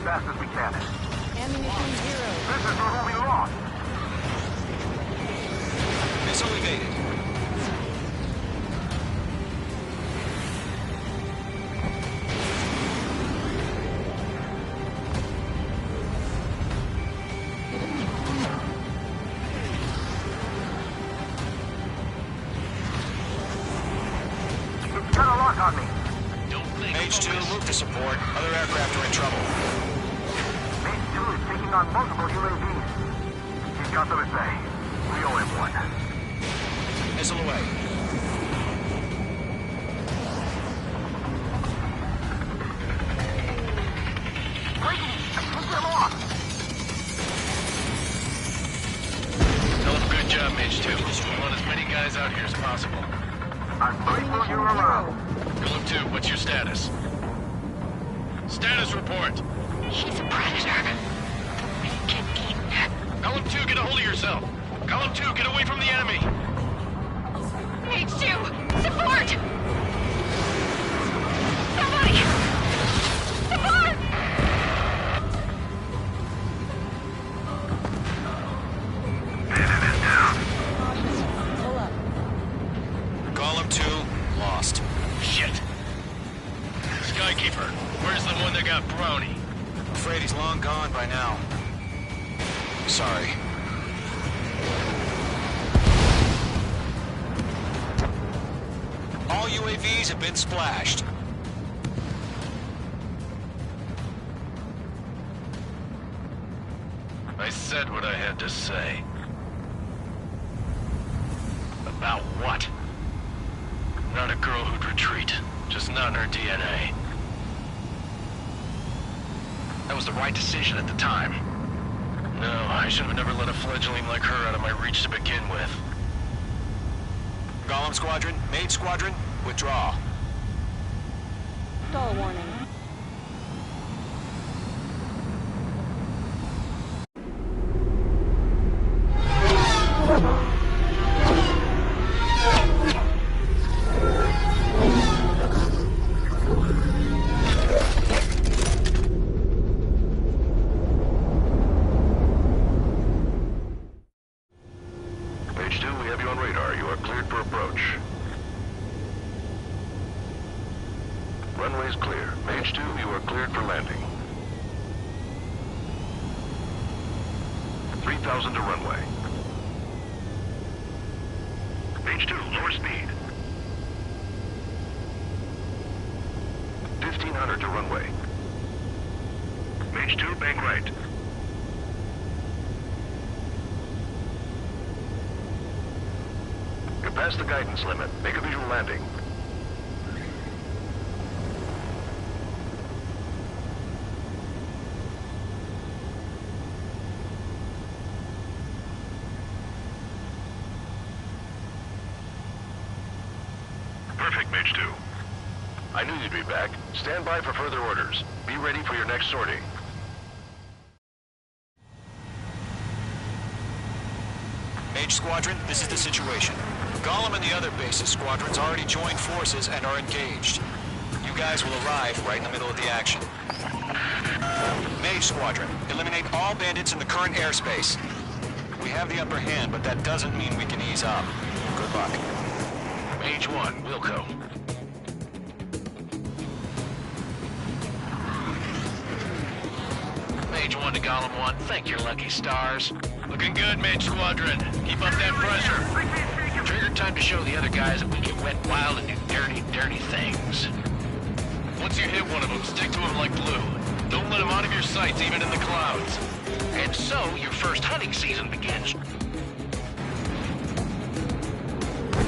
fast as we can. Ammunition 0. This is where we lost. Missile evaded. It's got a lock on me. Mage 2, move to support. Other aircraft are in trouble. Mage 2 is taking on multiple UAVs. He's got them at bay. We owe him one. Missile away. Take them off. Tell them good job, Mage 2. We want as many guys out here as possible. I'm grateful you're around. Golem 2, what's your status? Status report. He's a predator. We can eat. Golem 2, get a hold of yourself. Golem 2, get away from the enemy. H2, support! Somebody! Support! Pull up. Golem 2, lost. Shit. Skykeeper, where's the one that got Brownie? Afraid he's long gone by now. Sorry. All UAVs have been splashed. I said what I had to say. About what? Not a girl who'd retreat. Just not in her DNA. That was the right decision at the time. No, I should have never let a fledgling like her out of my reach to begin with. Golem Squadron, Mage Squadron, withdraw. Stall warning. Mage 2, we have you on radar. You are cleared for approach. Runway is clear. Mage 2, you are cleared for landing. 3,000 to runway. Mage 2, lower speed. 1,500 to runway. Mage 2, bank right. You're past the guidance limit. Make a visual landing. Perfect, Mage 2. I knew you'd be back. Stand by for further orders. Be ready for your next sortie. Mage Squadron, this is the situation. Golem and the other bases squadrons already joined forces and are engaged. You guys will arrive right in the middle of the action. Mage Squadron, eliminate all bandits in the current airspace. We have the upper hand, but that doesn't mean we can ease up. Good luck. Mage 1, Wilco. Mage 1 to Golem 1, thank your lucky stars. Looking good, Mage Squadron. Keep up that pressure. Trigger time to show the other guys that we can wet wild and do dirty, dirty things. Once you hit one of them, stick to him like glue. Don't let him out of your sights, even in the clouds. And so, your first hunting season begins.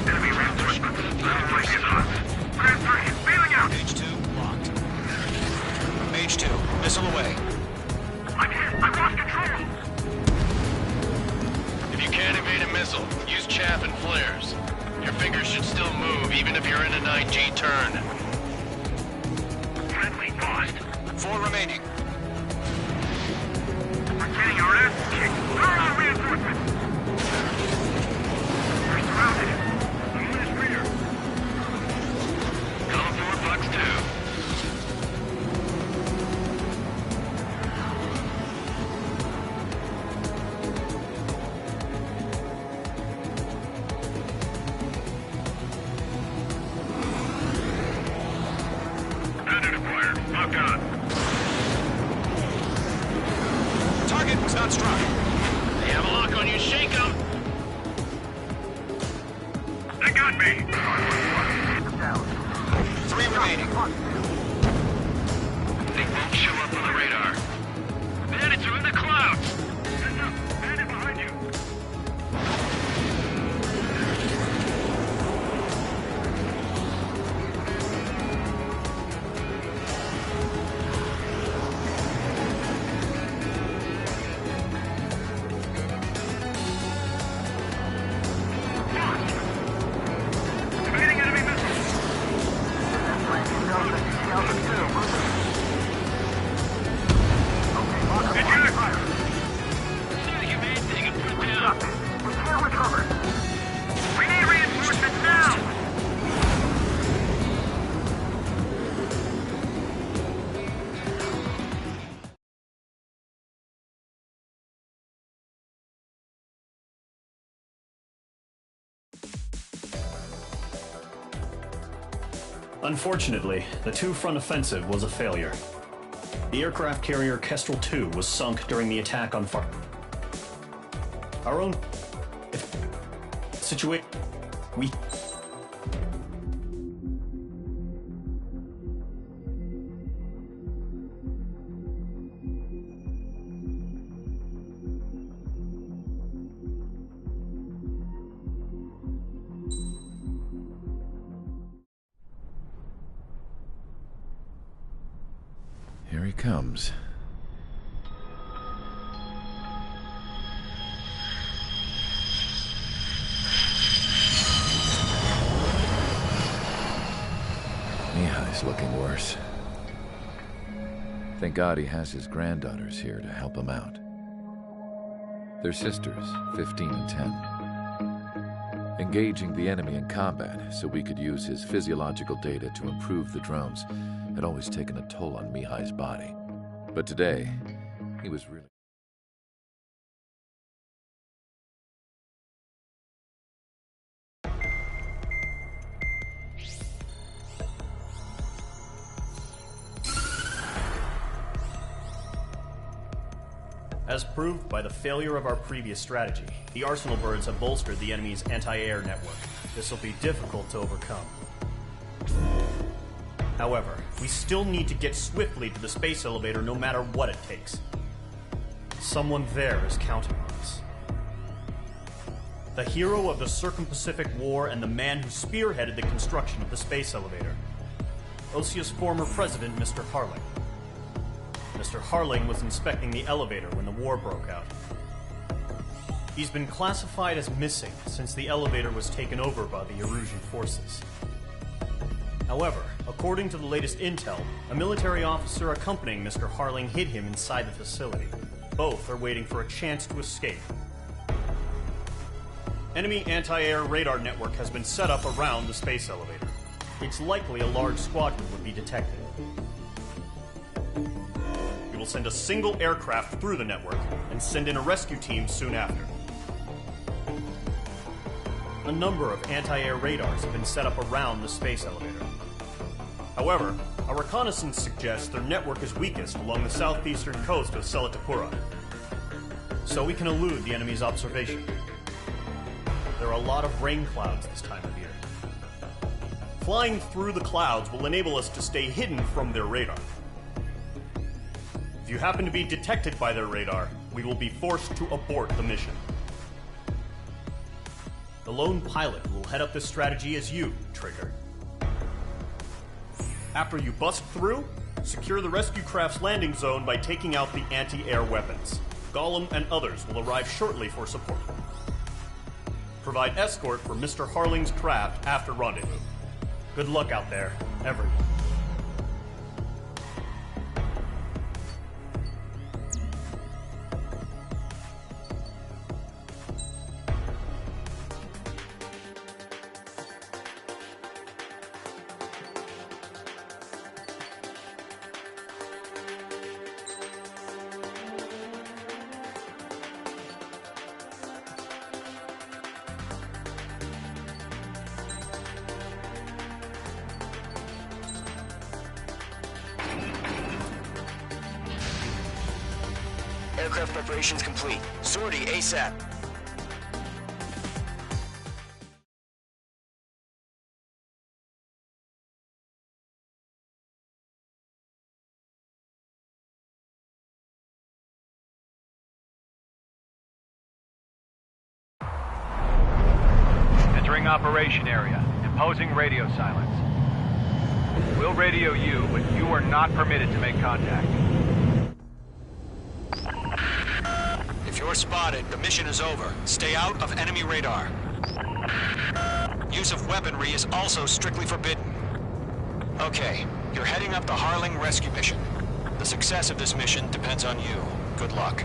Enemy reinforcements. Runway is hot. Grand 3, bailing out. Mage 2, locked. Mage 2, missile away. I'm hit. I lost control. If you can't evade a missile, use chaff and flares. Your fingers should still move, even if you're in a 9G turn. Friendly lost. 4 remaining. We're getting our ass kicked. Where are reinforcements? We're surrounded. The moon is rear. Column 4, Fox 2. It's not struck. They have a lock on you. Shake them. They got me! Down. 3 remaining. They won't show up on the radar. Bandits are in the clouds. Heads up! Bandit behind you! Evading enemy missiles! Do the humane thing and put it down. We can't recover! We need reinforcements now! Unfortunately, the two-front offensive was a failure. The aircraft carrier Kestrel II was sunk during the attack on our own situation. Here he comes. Mihai's looking worse. Thank God he has his granddaughters here to help him out. They're sisters, 15 and 10. Engaging the enemy in combat so we could use his physiological data to improve the drones had always taken a toll on Mihai's body. But today, he was really... As proved by the failure of our previous strategy, the Arsenal birds have bolstered the enemy's anti-air network. This will be difficult to overcome. However, we still need to get swiftly to the space elevator no matter what it takes. Someone there is counting on us. The hero of the Circum-Pacific War and the man who spearheaded the construction of the space elevator. OSEA's former president, Mr. Harling. Mr. Harling was inspecting the elevator when the war broke out. He's been classified as missing since the elevator was taken over by the Erusian forces. However, according to the latest intel, a military officer accompanying Mr. Harling hid him inside the facility. Both are waiting for a chance to escape. Enemy anti-air radar network has been set up around the space elevator. It's likely a large squadron would be detected. We will send a single aircraft through the network and send in a rescue team soon after. A number of anti-air radars have been set up around the space elevator. However, our reconnaissance suggests their network is weakest along the southeastern coast of Selatapura, so we can elude the enemy's observation. There are a lot of rain clouds this time of year. Flying through the clouds will enable us to stay hidden from their radar. If you happen to be detected by their radar, we will be forced to abort the mission. The lone pilot who will head up this strategy is you, Trigger. After you bust through, secure the rescue craft's landing zone by taking out the anti-air weapons. Gollum and others will arrive shortly for support. Provide escort for Mr. Harling's craft after rendezvous. Good luck out there, everyone. Aircraft preparations complete. Sortie ASAP. Entering operation area. Imposing radio silence. We'll radio you, but you are not permitted to make contact. If you're spotted, the mission is over. Stay out of enemy radar. Use of weaponry is also strictly forbidden. Okay, you're heading up the Harling rescue mission. The success of this mission depends on you. Good luck.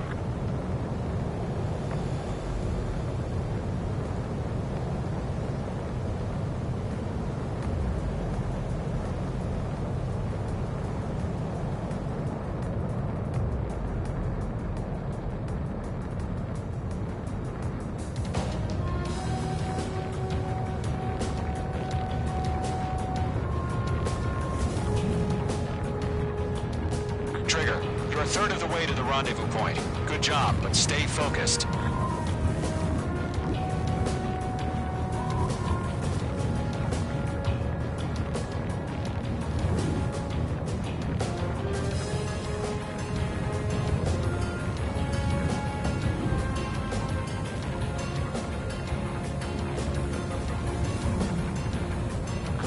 Trigger, you're a third of the way to the rendezvous point. Good job, but stay focused.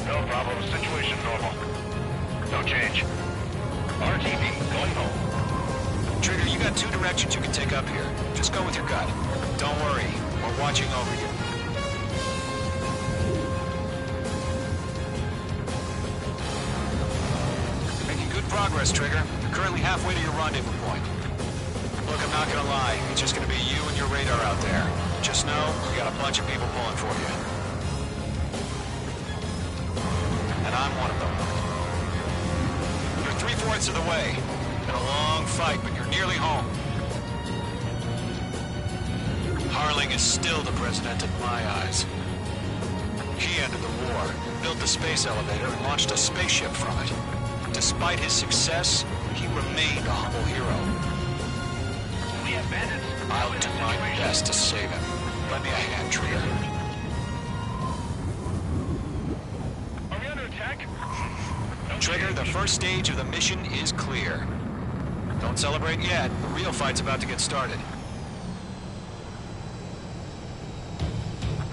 No problem. Situation normal. No change. RTB, going home. Trigger, you got two directions you can take up here. Just go with your gut. Don't worry, we're watching over you. You're making good progress, Trigger. You're currently halfway to your rendezvous point. Look, I'm not gonna lie. It's just gonna be you and your radar out there. Just know, we got a bunch of people pulling for you. And I'm one of them. You're 3/4 of the way. Been a long fight, but you're nearly home. Harling is still the president in my eyes. He ended the war, built the space elevator, and launched a spaceship from it. Despite his success, he remained a humble hero. We have bandits. I'll do my best to save him. Lend me a hand, Trigger. Are we under attack? Trigger, the first stage of the mission is clear. Don't celebrate yet. The real fight's about to get started.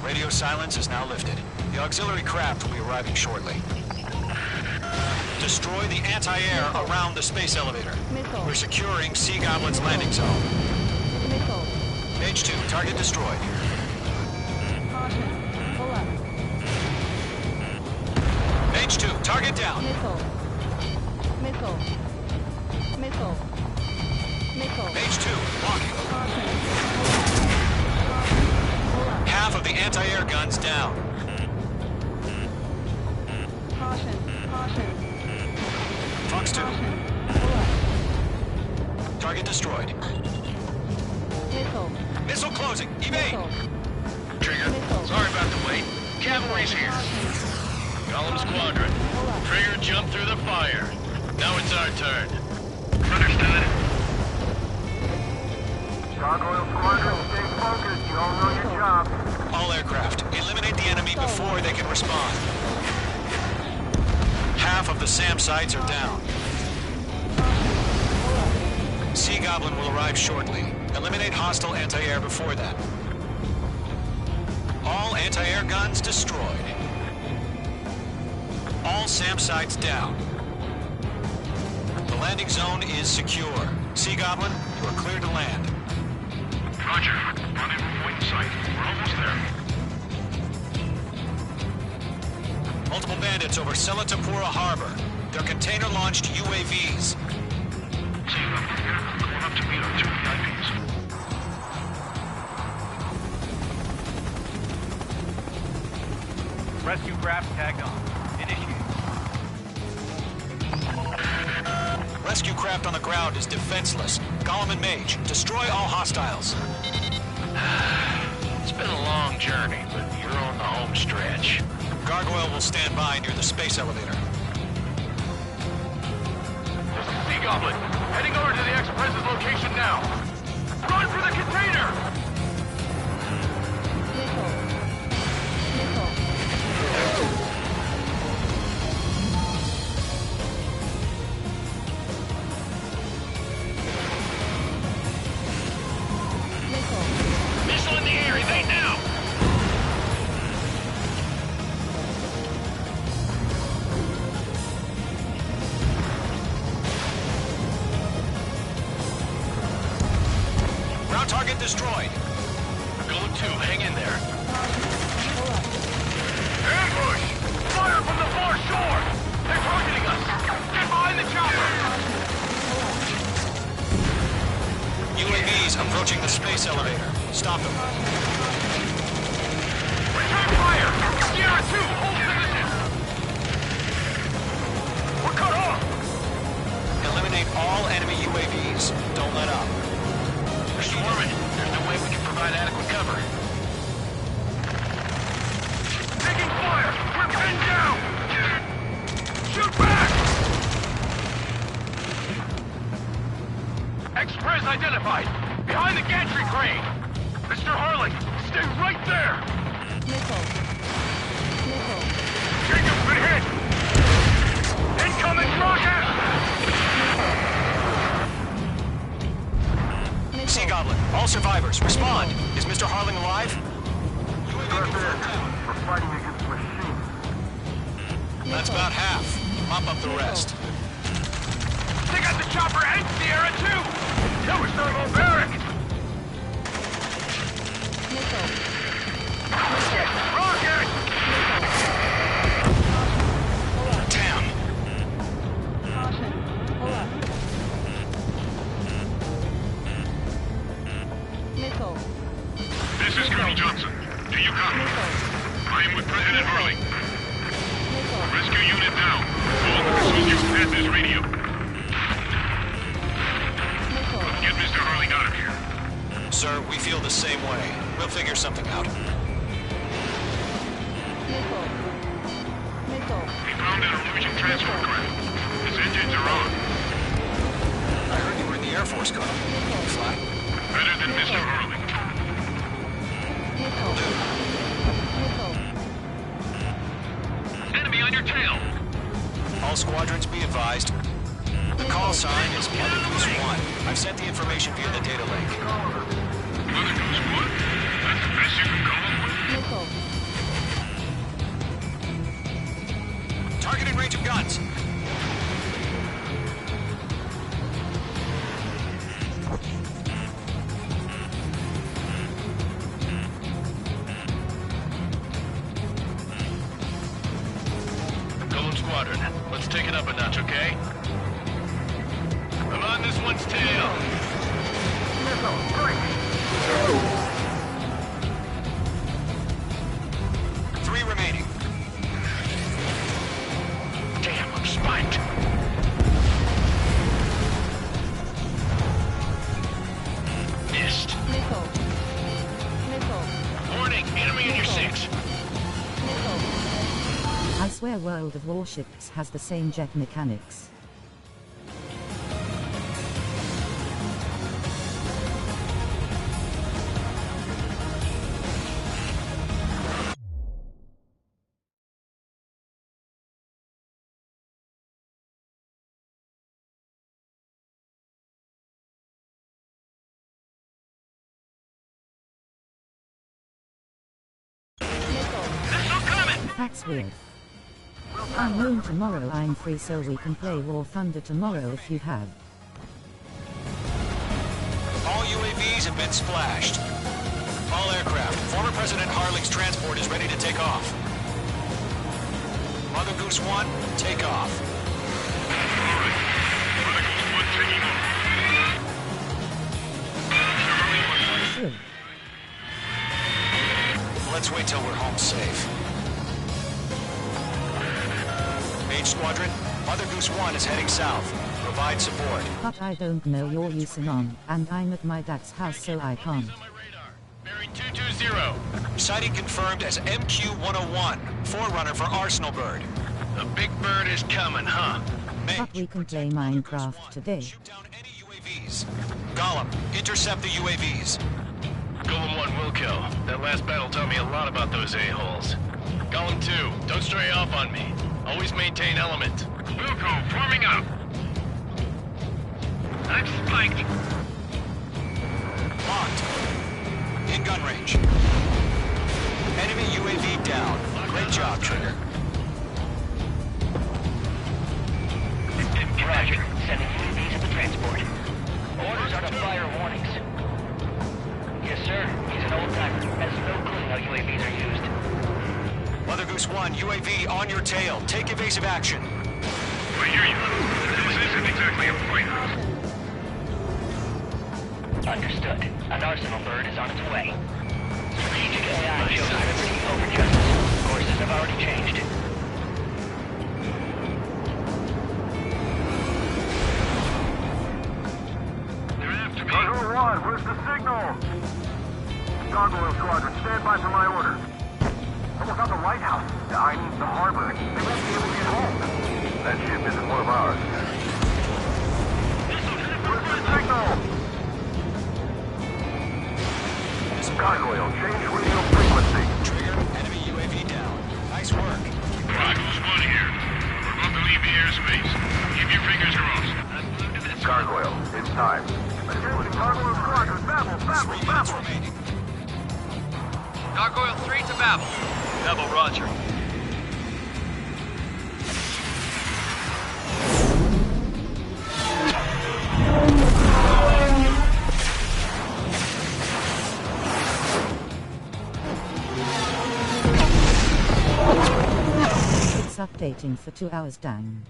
Radio silence is now lifted. The auxiliary craft will be arriving shortly. Destroy the anti-air around the space elevator. Missile. We're securing Sea Goblin's landing zone. Missile. Page 2, target destroyed. Caution. Pull up. Page 2, target down. Missile. Missile. Missile. Missile. Page 2, locking. Caution. Pull up. Half of the anti-air guns down. Caution. Caution. Fox 2, Caution. Pull up. target destroyed. Missile. Missile closing, evade. Missile. Trigger, Missile. sorry about the wait. Cavalry's here. Golem Squadron. Pull up. Trigger jumped through the fire. Now it's our turn. Understood. Gargoyle Squadron, stay focused. You all know your job. All aircraft, eliminate the enemy before they can respond. Half of the SAM sites are down. Sea Goblin will arrive shortly. Eliminate hostile anti-air before that. All anti-air guns destroyed. All SAM sites down. The landing zone is secure. Sea Goblin, you are clear to land. Roger. Rendezvous point in sight. We're almost there. Multiple bandits over Selatapura Harbor. They're container-launched UAVs. See them from here. Going up to meet our two VIPs. Rescue craft tagged on. Initiate. Rescue craft on the ground is defenseless. Golem and Mage, destroy all hostiles. It's been a long journey, but you're on the home stretch. Gargoyle will stand by near the space elevator. Sea Goblin, heading over to the Express's location now. Target destroyed. Golem 2, hang in there. Pull up. Ambush! Fire from the far shore! They're targeting us! Get behind the chopper! UAVs approaching the space elevator. Stop them. Return fire! Sierra 2, hold position! We're cut off! Eliminate all enemy UAVs. Don't let up. We're swarming. There's no way we can provide adequate cover. Taking fire! We're pinned down! Shoot back! Express identified! Behind the gantry crane! Mr. Harling, stay right there! Missile. Missile. Jacob's been hit! Incoming rocket! Sea Goblin, all survivors, respond. Is Mr. Harling alive? We're fighting against machines. That's about half. Mop up the rest. They got the chopper and Sierra 2! That was thermobaric! Missile. Rocket! Damn. Caution. Pull up. Missile. This is Colonel Johnson. Do you copy? Missile. I am with President Harling. Missile. Rescue unit down. All associates pass this radio. Missile. Get Mr. Harling out of here. Sir, we feel the same way. We'll figure something out. Missile. Missile. We found an illusion transport craft. Its engines are on. I heard you were in the Air Force, Colonel. Fly. Better than Mr. Harling. Missile. Missile. Enemy on your tail. All squadrons be advised. The call sign is Mother Goose 1. I've sent the information via the data link. Mother Goose 1? That's the best you can come up with? Missile. Target in range of guns. Golem Squadron, let's take it up a notch, okay? I'm on this one's tail. Missile, break! 3 remaining. Damn, I'm spiked. Missed. Missile. Missile. Warning, enemy in your 6. Missile. I swear World of Warships has the same jet mechanics. That's weird. I'm home tomorrow, I'm free, so we can play War Thunder tomorrow if you have. All UAVs have been splashed. All aircraft. Former President Harling's transport is ready to take off. Mother Goose 1, take off. All right. Mother Goose 1 taking off. Mr. Harling, Sure. Let's wait till we're home safe. Mage Squadron, Mother Goose 1 is heading south. Provide support. But I don't know you're using on, and I'm at my dad's house, so I can't. Bearing 220. Sighting confirmed as MQ-101, forerunner for Arsenal Bird. The big bird is coming, huh? But we can play Minecraft today. Shoot down any UAVs. Gollum, intercept the UAVs. Golem 1 will kill. That last battle taught me a lot about those a-holes. Golem 2, don't stray off on me. Always maintain element. Wilco, forming up. I'm spiked. Locked. In gun range. Enemy UAV down. Great job, Trigger. Roger. Sending UAVs to the transport. Orders are to fire warnings. 1, UAV on your tail. Take evasive action. I hear you. This isn't exactly a fight. Understood. An arsenal bird is on its way. Strategic AI shows liberty over justice. Courses have already changed. They're after me. Gargoyle 1, where's the signal? Gargoyle Squadron, stand by for my order. Almost out the White House. I mean the harbor. They won't be able to get home. That ship isn't one of ours. Where's the signal? Gargoyle, change radio frequency. Trigger, enemy UAV down. Nice work. Gargoyle's 1 here. We're about to leave the airspace. Keep your fingers crossed. Gargoyle, it's time. Attention, Gargoyle Squadron, Babel, 3 minutes remaining. Gargoyle 3 to Babel. Double Roger. It's updating for 2 hours, dang.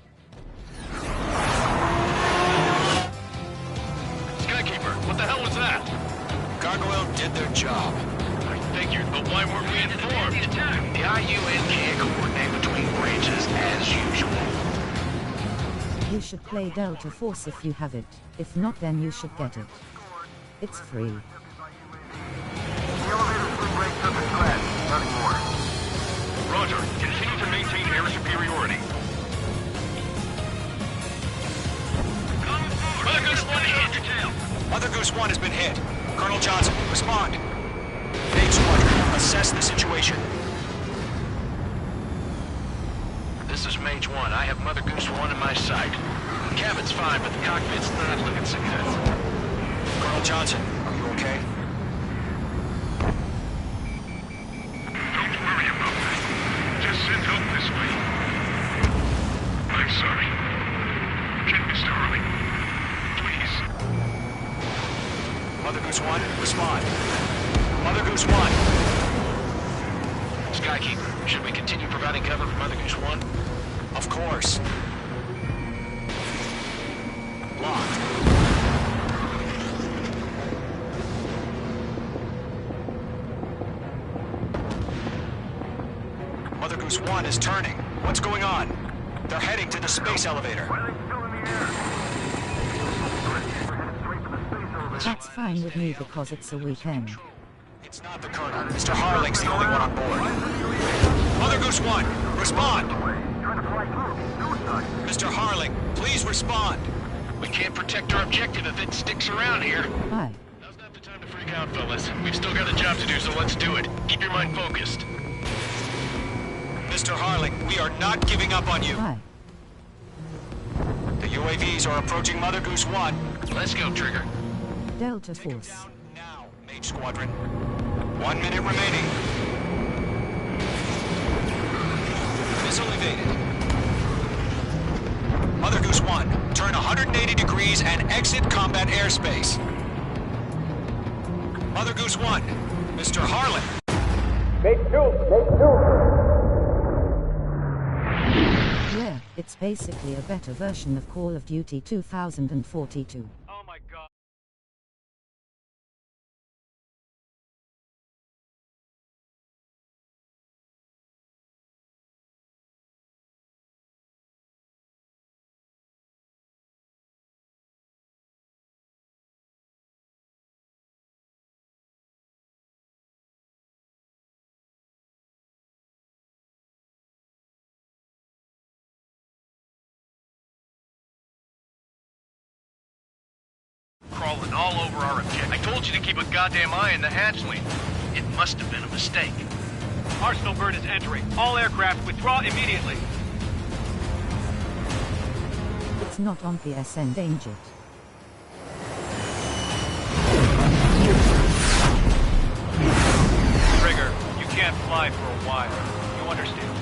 Skykeeper, what the hell was that? Gargoyle did their job. I figured, but why weren't we informed? The IUN can't coordinate between branches as usual. You should play Delta Force if you have it. If not, then you should get it. It's free. The elevator swing brake took a scratch. Nothing more. Roger. Continue to maintain air superiority. Mother Goose 1 hit. Mother Goose 1 has been hit. Colonel Johnson, respond. Mage Squadron, assess the situation. This is Mage 1. I have Mother Goose 1 in my sight. The cabin's fine, but the cockpit's not looking so good. Colonel Johnson, are you okay? Don't worry about that. Just send help this way. I'm sorry. Get Mr. Harley. Please. Mother Goose 1, respond. Mother Goose 1. Skykeeper, should we continue providing cover for Mother Goose 1? Of course. Locked. Mother Goose 1 is turning. What's going on? They're heading to the space elevator. Why are they still in the air? We're headed straight to the space elevator. That's fine with me because it's a weekend. It's not the Colonel. Mr. Harling's the only one on board. Mother Goose 1, respond. Trying to fly through. Suicide. Mr. Harling, please respond. We can't protect our objective if it sticks around here. Bye. Now's not the time to freak out, fellas. We've still got a job to do, so let's do it. Keep your mind focused. Mr. Harling, we are not giving up on you. Bye. The UAVs are approaching Mother Goose 1. Let's go, Trigger. Delta Force. Now, Mage Squadron. 1 minute remaining. Missile evaded. Mother Goose 1, turn 180 degrees and exit combat airspace. Mother Goose 1, Mr. Harlan. Yeah, it's basically a better version of Call of Duty 2042. Crawling all over our objective. I told you to keep a goddamn eye on the hatchling. It must have been a mistake. Arsenal bird is entering. All aircraft withdraw immediately. It's not on PS endangered. Trigger, you can't fly for a while. You understand?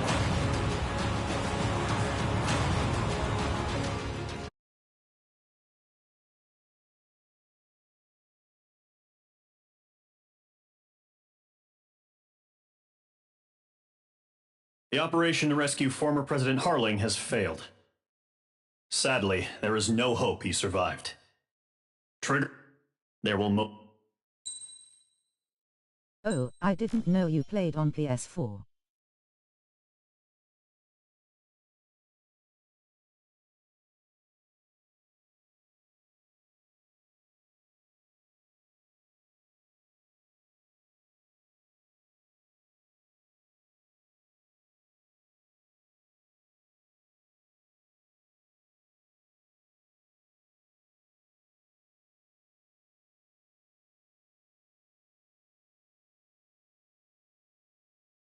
The operation to rescue former President Harling has failed. Sadly, there is no hope he survived. Trigger, there will Oh, I didn't know you played on PS4.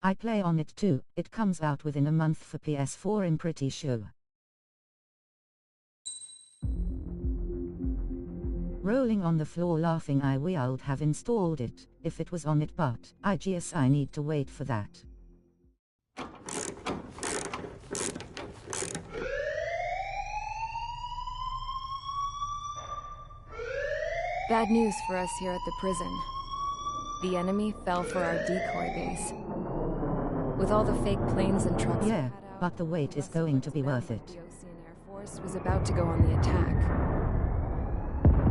I play on it too. It comes out within a month for PS4, I'm pretty sure. Rolling on the floor laughing, I would have installed it if it was on it, but I guess I need to wait for that. Bad news for us here at the prison. The enemy fell for our decoy base. With all the fake planes and trucks, yeah, but the wait is going to be worth it. The Osean Air Force was about to go on the attack.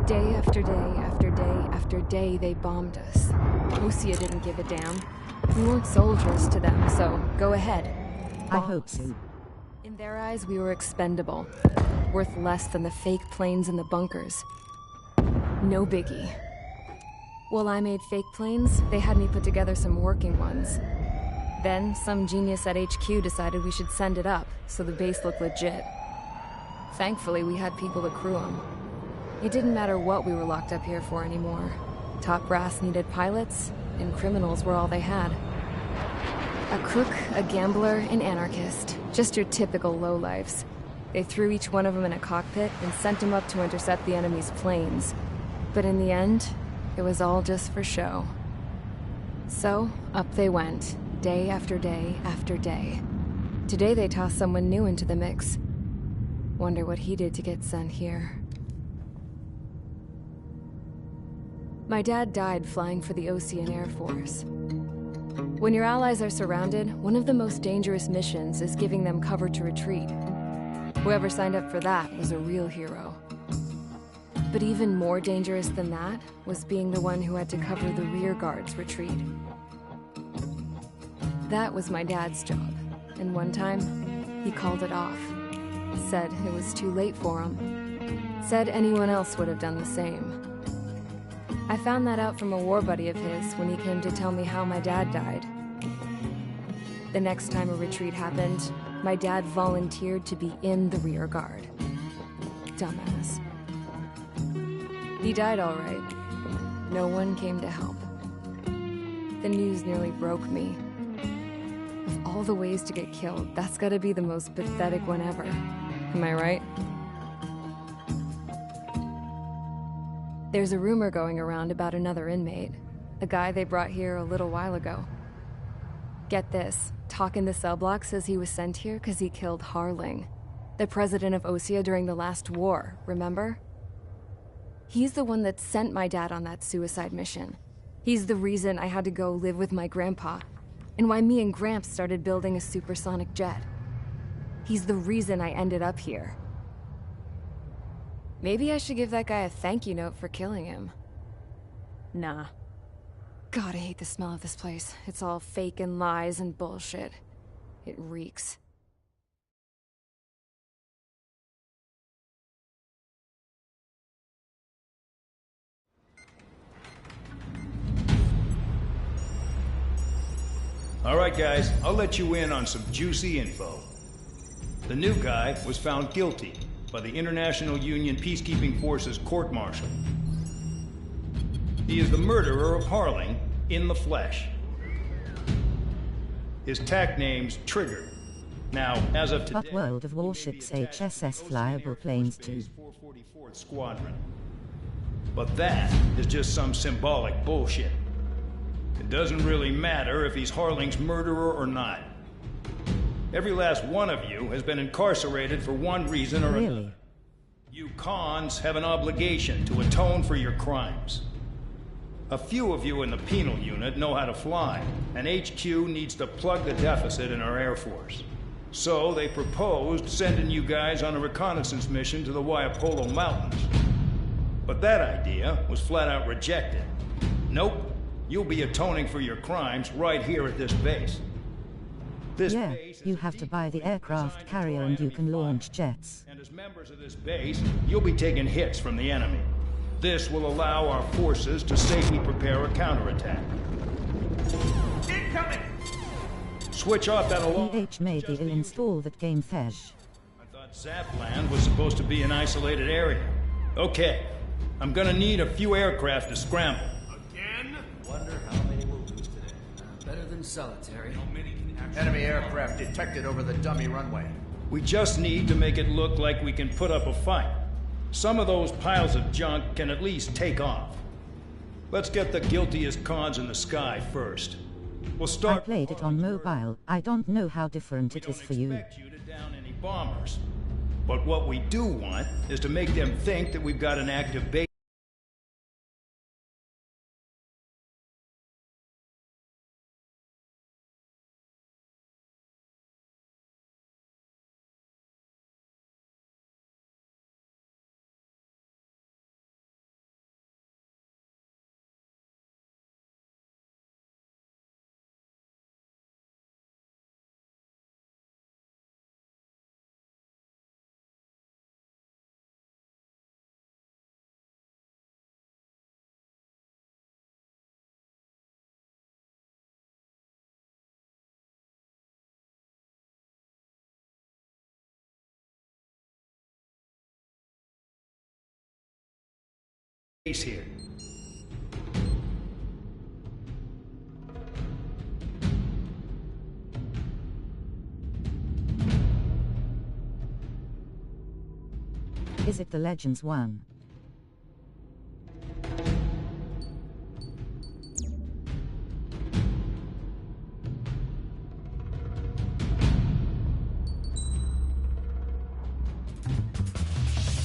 Day after day after day after day, they bombed us. Osea didn't give a damn. We weren't soldiers to them, so go ahead. I hope so. In their eyes, we were expendable. Worth less than the fake planes in the bunkers. No biggie. While I made fake planes, they had me put together some working ones. Then, some genius at HQ decided we should send it up, so the base looked legit. Thankfully, we had people to crew them. It didn't matter what we were locked up here for anymore. Top brass needed pilots, and criminals were all they had. A crook, a gambler, an anarchist. Just your typical lowlifes. They threw each one of them in a cockpit and sent them up to intercept the enemy's planes. But in the end, it was all just for show. So, up they went, day after day after day. Today they tossed someone new into the mix. Wonder what he did to get sent here. My dad died flying for the Osean Air Force. When your allies are surrounded, one of the most dangerous missions is giving them cover to retreat. Whoever signed up for that was a real hero. But even more dangerous than that was being the one who had to cover the rear guard's retreat. That was my dad's job, and one time, he called it off. Said it was too late for him. Said anyone else would have done the same. I found that out from a war buddy of his when he came to tell me how my dad died. The next time a retreat happened, my dad volunteered to be in the rear guard. Dumbass. He died all right. No one came to help. The news nearly broke me. Of all the ways to get killed, that's gotta be the most pathetic one ever. Am I right? There's a rumor going around about another inmate. A guy they brought here a little while ago. Get this, Talk in the cell block says he was sent here because he killed Harling, the president of Osea during the last war, remember? He's the one that sent my dad on that suicide mission. He's the reason I had to go live with my grandpa, and why me and Gramps started building a supersonic jet. He's the reason I ended up here. Maybe I should give that guy a thank you note for killing him. Nah. God, I hate the smell of this place. It's all fake and lies and bullshit. It reeks. All right, guys, I'll let you in on some juicy info. The new guy was found guilty by the International Union Peacekeeping Forces court-martial. He is the murderer of Harling in the flesh. His tag name's Trigger. Now, as of today... But World of Warships HSS flyable planes too. 444th Squadron. But that is just some symbolic bullshit. It doesn't really matter if he's Harling's murderer or not. Every last one of you has been incarcerated for one reason or another. You cons have an obligation to atone for your crimes. A few of you in the penal unit know how to fly, and HQ needs to plug the deficit in our Air Force. So they proposed sending you guys on a reconnaissance mission to the Waiapolo Mountains. But that idea was flat out rejected. Nope, you'll be atoning for your crimes right here at this base. Yeah, you have to buy the aircraft carrier and you can launch jets. And as members of this base, you'll be taking hits from the enemy. This will allow our forces to safely prepare a counterattack. Incoming! Switch off that alarm. EH maybe will install that game Fesh. I thought Zapland was supposed to be an isolated area. Okay, I'm gonna need a few aircraft to scramble. Again? Wonder how many we'll lose today. Better than solitary. Enemy aircraft detected over the dummy runway. We just need to make it look like we can put up a fight. Some of those piles of junk can at least take off. Let's get the guiltiest cons in the sky first. We'll start. I played it on mobile. I don't know how different it is for you. We don't expect you to down any bombers. But what we do want is to make them think that we've got an active base. Here. Is it the Legends one?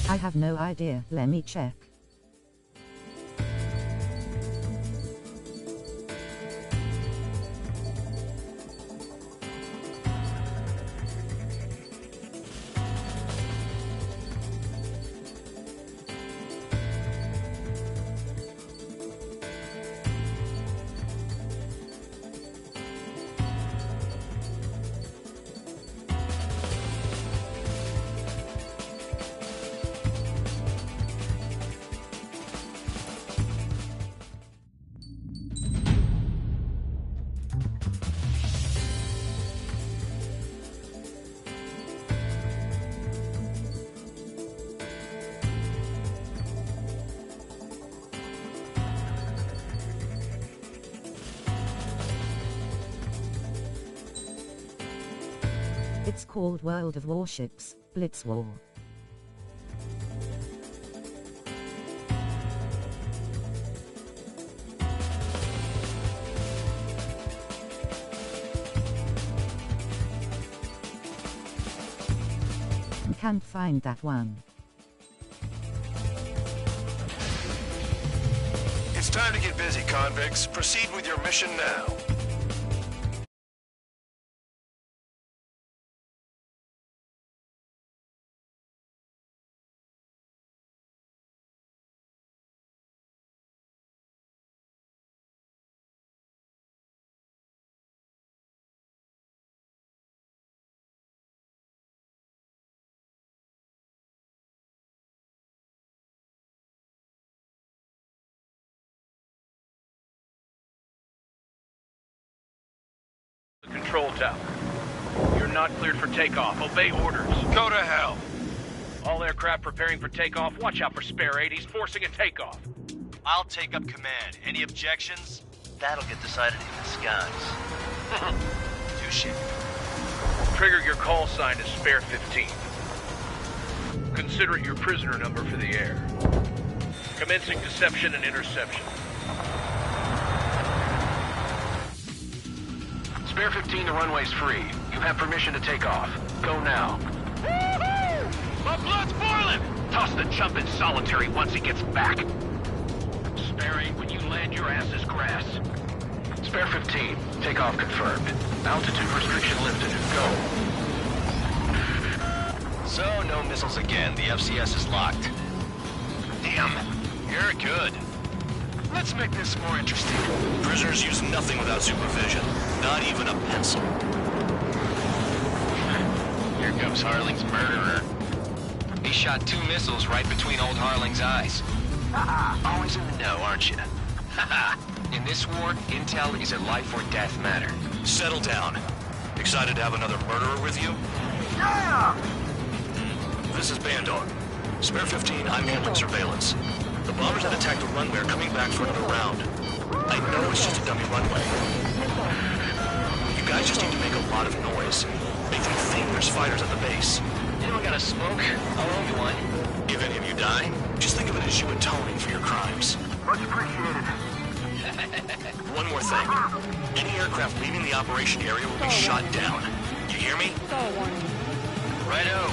I have no idea. Let me check. It's called World of Warships, Blitz War. Can't find that one. It's time to get busy, convicts. Proceed with your mission now. Control tower. You're not cleared for takeoff. Obey orders. Go to hell. All aircraft preparing for takeoff. Watch out for Spare 8. He's forcing a takeoff. I'll take up command. Any objections? That'll get decided in the skies. Touche. Trigger your call sign is Spare 15. Consider it your prisoner number for the air. Commencing deception and interception. Spare 15, the runway's free. You have permission to take off. Go now. Woohoo! My blood's boiling! Toss the chump in solitary once he gets back. Spare 8, when you land Your ass is grass. Spare 15. Takeoff confirmed. Altitude restriction lifted. Go. So, no missiles again. The FCS is locked. Damn. You're good. Let's make this more interesting. Prisoners use nothing without supervision. Not even a pencil. Here comes Harling's murderer. He shot 2 missiles right between old Harling's eyes. Always in the know, aren't you? In this war, intel is a life or death matter. Settle down. Excited to have another murderer with you? Yeah! This is Bandog. Spare 15, I'm handling surveillance. The bombers that attacked the runway are coming back for another round. I know it's just a dummy runway. You guys just need to make a lot of noise. Make them think there's fighters at the base. Anyone got a smoke? I'll owe you one. If any of you die, just think of it as you atoning for your crimes. Much appreciated. One more thing. Any aircraft leaving the operation area will be shot down. You hear me? Righto.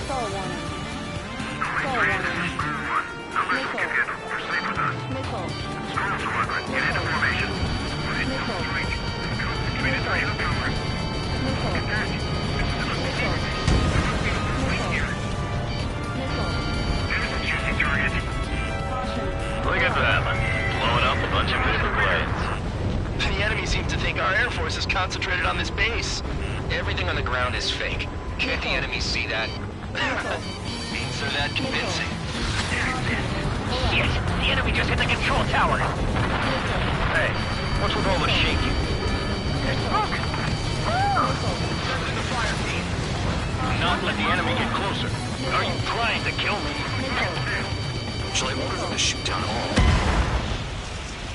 Numbers will get handled. Proceed with us. Scroll Squadron, get into formation. Within 2 reach. Concentrate it right on cover. Attack. This is a missile. Right here. There's a juicy target. Look at them. Blowing up a bunch of paper planes. The enemy seems to think our Air Force is concentrated on this base. Everything on the ground is fake. Can't the enemy see that? Means they're that convincing. Yes, the enemy just hit the control tower. Hey, what's with all the shaking? Send the fire team. Do not let the enemy get closer. Are you trying to kill me? Shall I order them to shoot down all?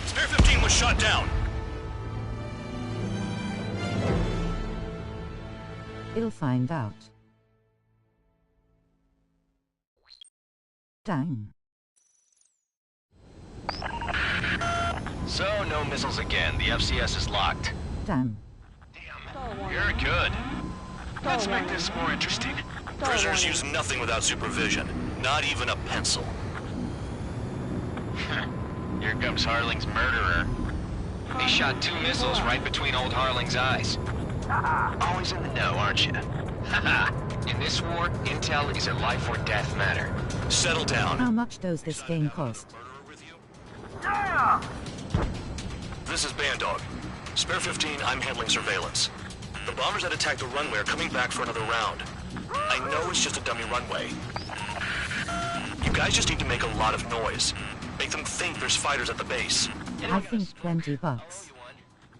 Spare 15 was shot down. We'll find out. Dang. So, no missiles again. The FCS is locked. Damn. You're good. Let's make this more interesting. Prisoners use nothing without supervision. Not even a pencil. Here comes Harling's murderer. He shot 2 missiles right between old Harling's eyes. Always in the know, aren't you? In this war, intel is a life or death matter. Settle down. How much does this game cost? Yeah! This is Bandog. Spare 15, I'm handling surveillance. The bombers that attacked the runway are coming back for another round. I know it's just a dummy runway. You guys just need to make a lot of noise. Make them think there's fighters at the base. I think $20.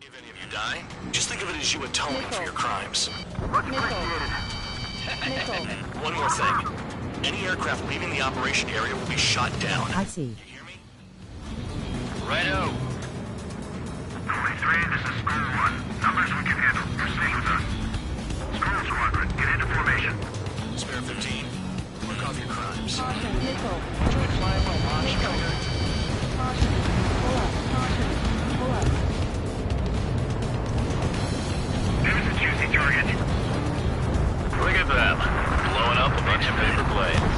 If any of you die, just think of it as you atoning for your crimes. Much appreciated. One more thing. Any aircraft leaving the operation area will be shot down. I see. Righto. 43, this is School 1. Numbers we can handle. Proceed with us. School Squadron, get into formation. Spare 15. Work off your crimes. There's a juicy target. Look at them. Blowing up a bunch of paper planes.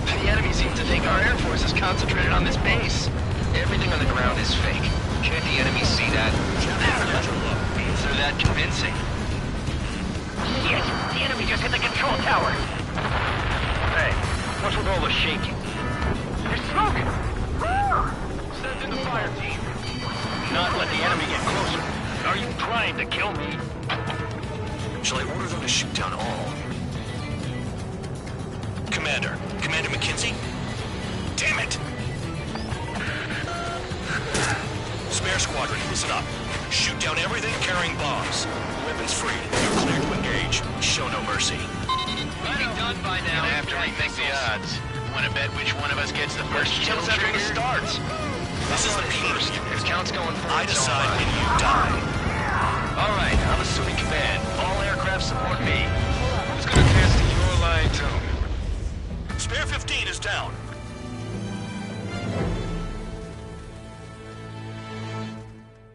The enemy seems to think our Air Force is concentrated on this base. Everything on the ground is fake. Can't the enemy see that? Means they're that convincing. Yes, the enemy just hit the control tower. Hey, what's with all the shaking? There's smoke. Send in the fire team. Do not let the enemy get closer. Are you trying to kill me? Shall I order them to shoot down all? Commander McKenzie? Damn it! Spare Squadron, listen up. Shoot down everything carrying bombs. Weapons free. You're cleared to engage. Show no mercy. We'll be done by now. And after we think the odds, want to bet which one of us gets the first kill Kills after trigger? it starts. This is the peace. His count's going for I decide when you die. All right, I'm assuming command. All aircraft support me. Who's gonna test your line tone? Spare 15 is down.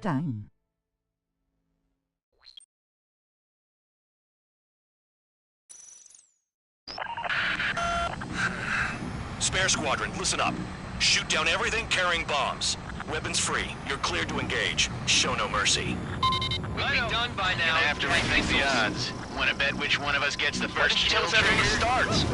Dang. Spare Squadron, listen up. Shoot down everything carrying bombs. Weapons free. You're cleared to engage. Show no mercy. We'll be done by now. And after we think the odds. Want to bet which one of us gets the first kill trigger? Starts.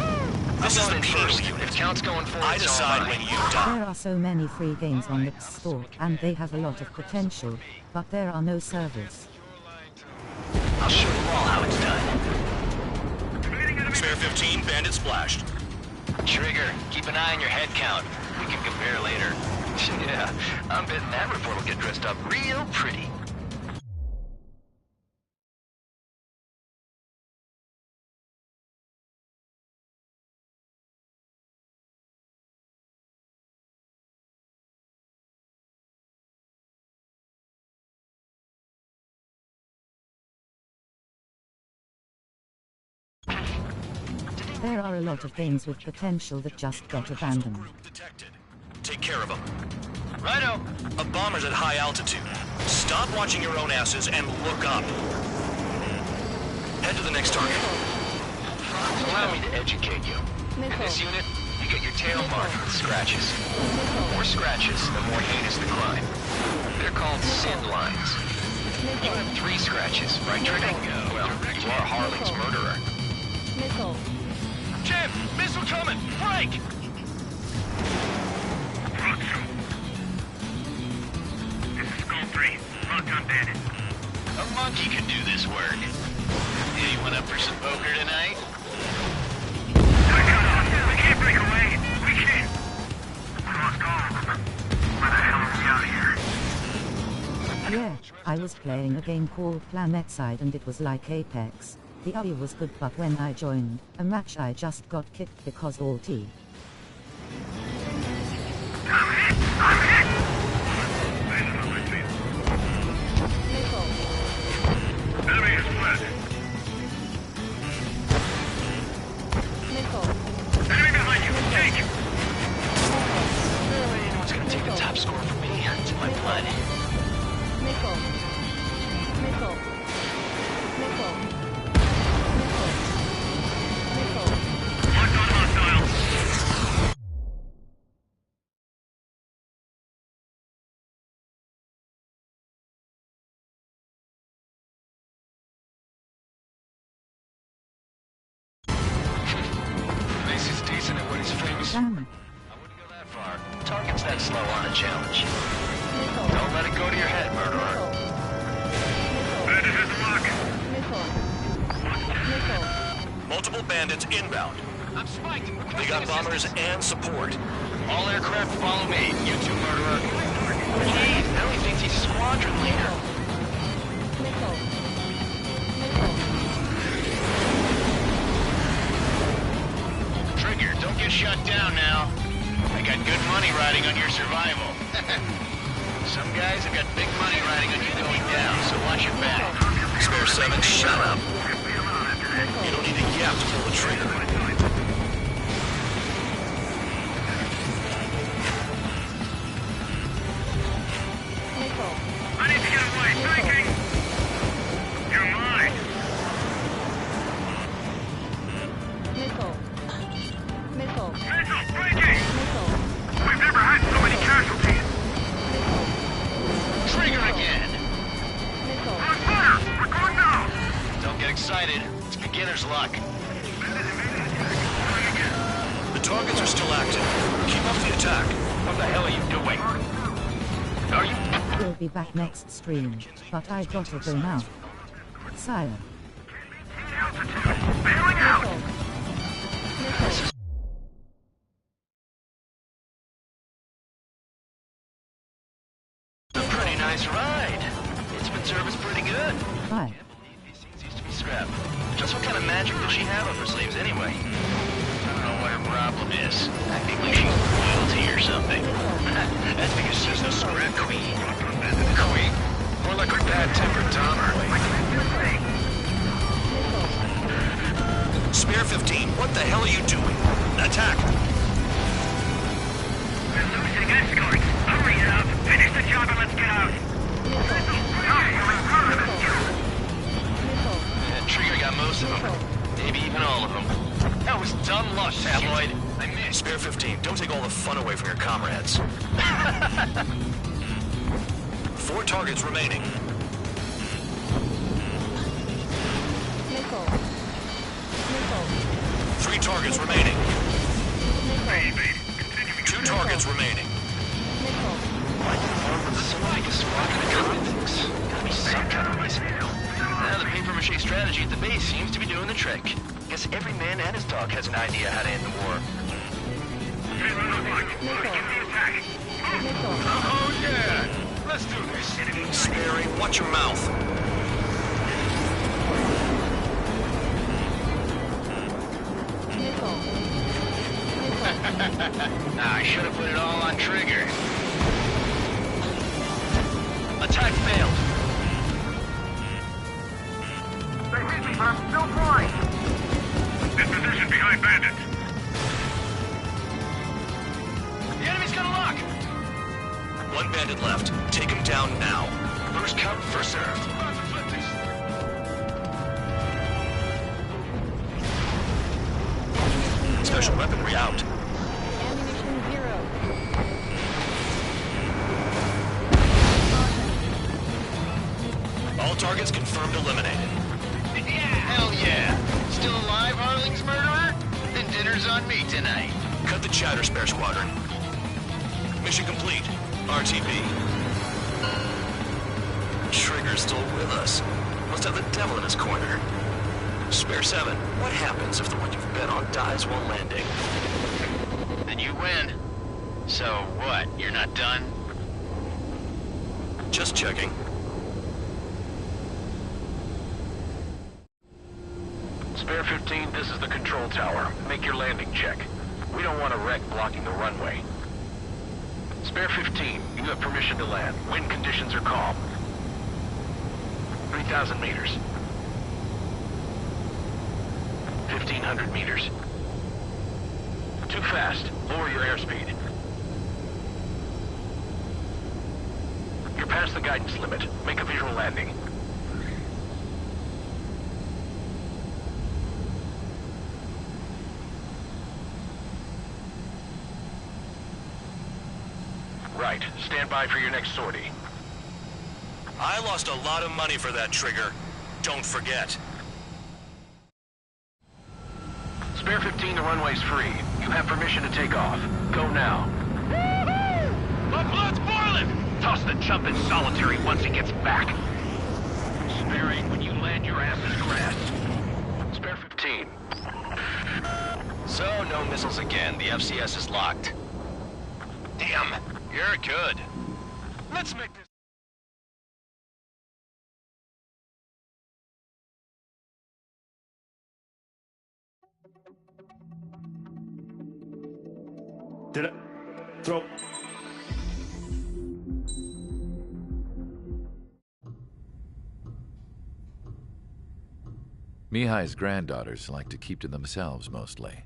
This is the first unit. If count's going forward, I decide when you die. There are so many free games on the store, and they have a lot of potential, but there are no servers. I'll show you all how it's done. Spare 15, bandit splashed. Trigger, keep an eye on your head count. We can compare later. Yeah, I'm betting that report will get dressed up real pretty. There are a lot of games with potential that just get abandoned. Take care of them. Righto. A bomber's at high altitude. Stop watching your own asses and look up. Head to the next target. Allow me to educate you. In this unit, you get your tail marked with scratches. The more scratches, the more heinous the crime. They're called sin lines. You have 3 scratches, right, Trigger? Well, you are Harling's murderer. Missile. Jim! Missile coming! Break! This is Skull 3. Locked on bandit. A monkey can do this work. Yeah, you went up for some poker tonight? We're cut off. We can't break away. We can't. Lost all of them. Where the hell are we out here? Yeah, I was playing a game called PlanetSide and it was like Apex. The AI was good, but when I joined a match I just got kicked because Alt-E. I'm hit! Enemy is fled. Enemy behind you! Take! Anyone's gonna take a top score from me. It's in my blood. Locked on hostile. Mace is decent at what he's famous. Damn. I wouldn't go that far. Target's that slow on a challenge. Don't let it go to your head, murderer. Bandit has the lock. Multiple bandits inbound. I'm spiked. They got bombers and support. All aircraft follow me. You two, murderer. Jeez, now he thinks he's squadron leader. Trigger, don't get shut down now. I got good money riding on your survival. Some guys have got big money riding on you going down, so watch your back. Spare 7, shut up. You don't need a yap to pull the trigger. I need to get away. Thinking. You're mine. Missile. Breaking. We've never had so many casualties. Trigger again. On fire. We're going now. Don't get excited. It's beginner's luck. The targets are still active. Keep up the attack. What the hell are you doing? Are you... We'll be back next stream, but I gotta go now. Sire. Bailing out. A pretty nice ride. Instrument service pretty good. Bye. Used to be scrapped. Just what kind of magic does she have up her sleeves anyway? I don't know what her problem is. Acting like she's royalty or something. That's because she's the scrap queen. Queen? More like a bad-tempered Dahmer. Spare 15, what the hell are you doing? Attack! We're losing escorts. Hurry it up. Finish the job and let's get out. Trigger got most of them. Maybe even all of them. That was dumb luck, Tabloid. I missed. Spare 15, don't take all the fun away from your comrades. 4 targets remaining. Nickel. 3 targets remaining. 2 targets remaining. So like a squadron of convicts. Gotta be some kind of reason. Now the papier-mâché strategy at the base seems to be doing the trick. Guess every man and his dog has an idea how to end the war. Oh yeah! Let's do this. Sperry, watch your mouth. I should have put it all on Trigger. Attack failed. They hit me, but I'm still flying. In position behind bandits. The enemy's got a lock. 1 bandit left. Take him down now. First come, first served. Special weaponry out. Ammunition 0. All targets confirmed eliminated. Hell yeah. Still alive, Harling's murderer? Then dinner's on me tonight. Cut the chatter, Spare Squadron. Mission complete. RTB. Trigger's still with us. Must have the devil in his corner. Spare 7, what happens if the one you've bet on dies while landing? Then you win. So what, you're not done? Just checking. Spare 15, this is the control tower. Make your landing check. We don't want a wreck blocking the runway. Spare 15, you have permission to land. Wind conditions are calm. 3,000 meters. 1,500 meters. Too fast. Lower your airspeed. You're past the guidance limit. Make a visual landing. Right. Stand by for your next sortie. I lost a lot of money for that, Trigger. Don't forget. Spare 15, the runway's free. You have permission to take off. Go now. The blood's boiling! Toss the chump in solitary once he gets back. Sparing when you land your ass is grass. Spare 15. So, no missiles again. The FCS is locked. Damn, you're good. Let's make this. Did I throw? Mihai's granddaughters like to keep to themselves mostly.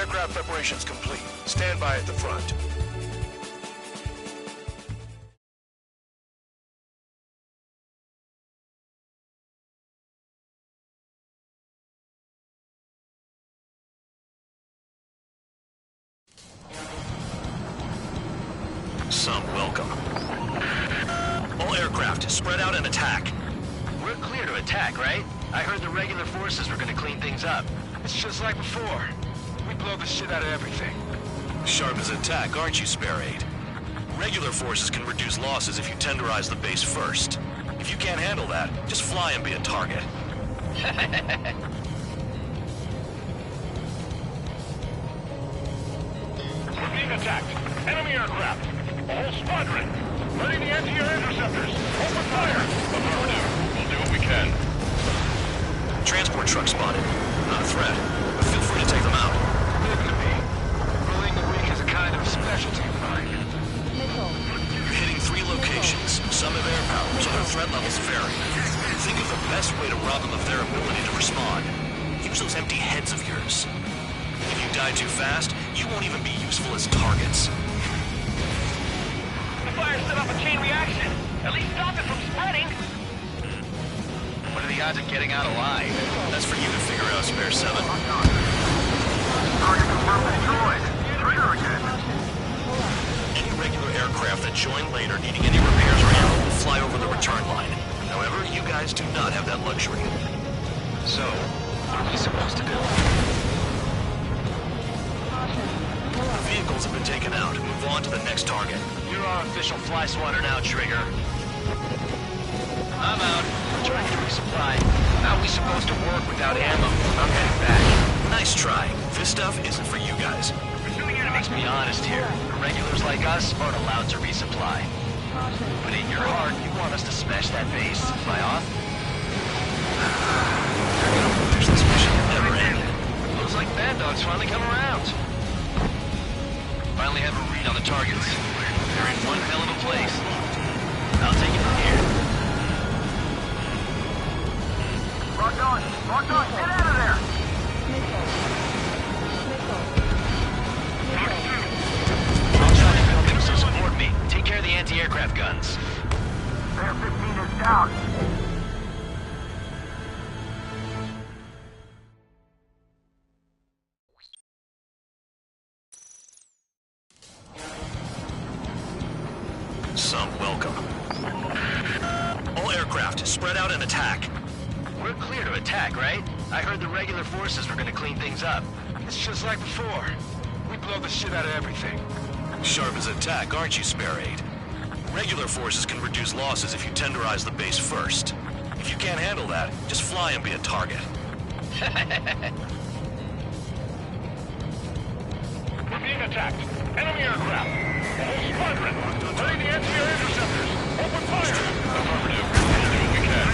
Aircraft preparations complete. Stand by at the front. Some welcome. All aircraft, spread out and attack. We're clear to attack, right? I heard the regular forces were gonna clean things up. It's just like before. We blow the shit out of everything. Sharp as attack, aren't you, Spare Aid? Regular forces can reduce losses if you tenderize the base first. If you can't handle that, just fly and be a target. We're being attacked. Enemy aircraft. A whole squadron. Ready the anti-air interceptors. Open fire. Affirmative. We'll do what we can. Transport truck spotted. Not a threat, but feel free to take them out. Leave to me. Rolling the weak is a kind of specialty of mine. You're hitting 3 locations. Some have air power, so their threat levels vary. Think of the best way to rob them of their ability to respond. Use those empty heads of yours. If you die too fast, you won't even be useful as targets. The fire set off a chain reaction. At least stop it from spreading. What are the odds of getting out alive? That's for you to figure out, Spare 7. Target confirmed destroyed. Trigger again. Any regular aircraft that join later needing any repairs or ammo will fly over the return line. However, you guys do not have that luxury. So, what are we supposed to do? The vehicles have been taken out. Move on to the next target. You're our official fly swatter now, Trigger. I'm out. Returning to resupply. How are we supposed to work without ammo? I'm heading back. Nice try. This stuff isn't for you guys. Let's be honest here. Regulars like us aren't allowed to resupply. But in your heart, you want us to smash that base. Am I off? You're gonna wish this mission never ended. Looks like Bad Dog's finally come around. Finally have a read on the targets. They're in one hell of a place. I'll take it from here. Locked on. Locked on. Get out of there. I'll try the building, so support me. Take care of the anti-aircraft guns. Bear 15 is down. Some welcome. All aircraft, spread out and attack. We're clear to attack, right? I heard the regular forces were gonna clean things up. It's just like before. We blow the shit out of everything. Sharp as attack, aren't you, Spare Aid? Regular forces can reduce losses if you tenderize the base first. If you can't handle that, just fly and be a target. We're being attacked. Enemy aircraft. A whole squadron. Ready the anti-air interceptors. Open fire. Affirmative. We'll do what we can.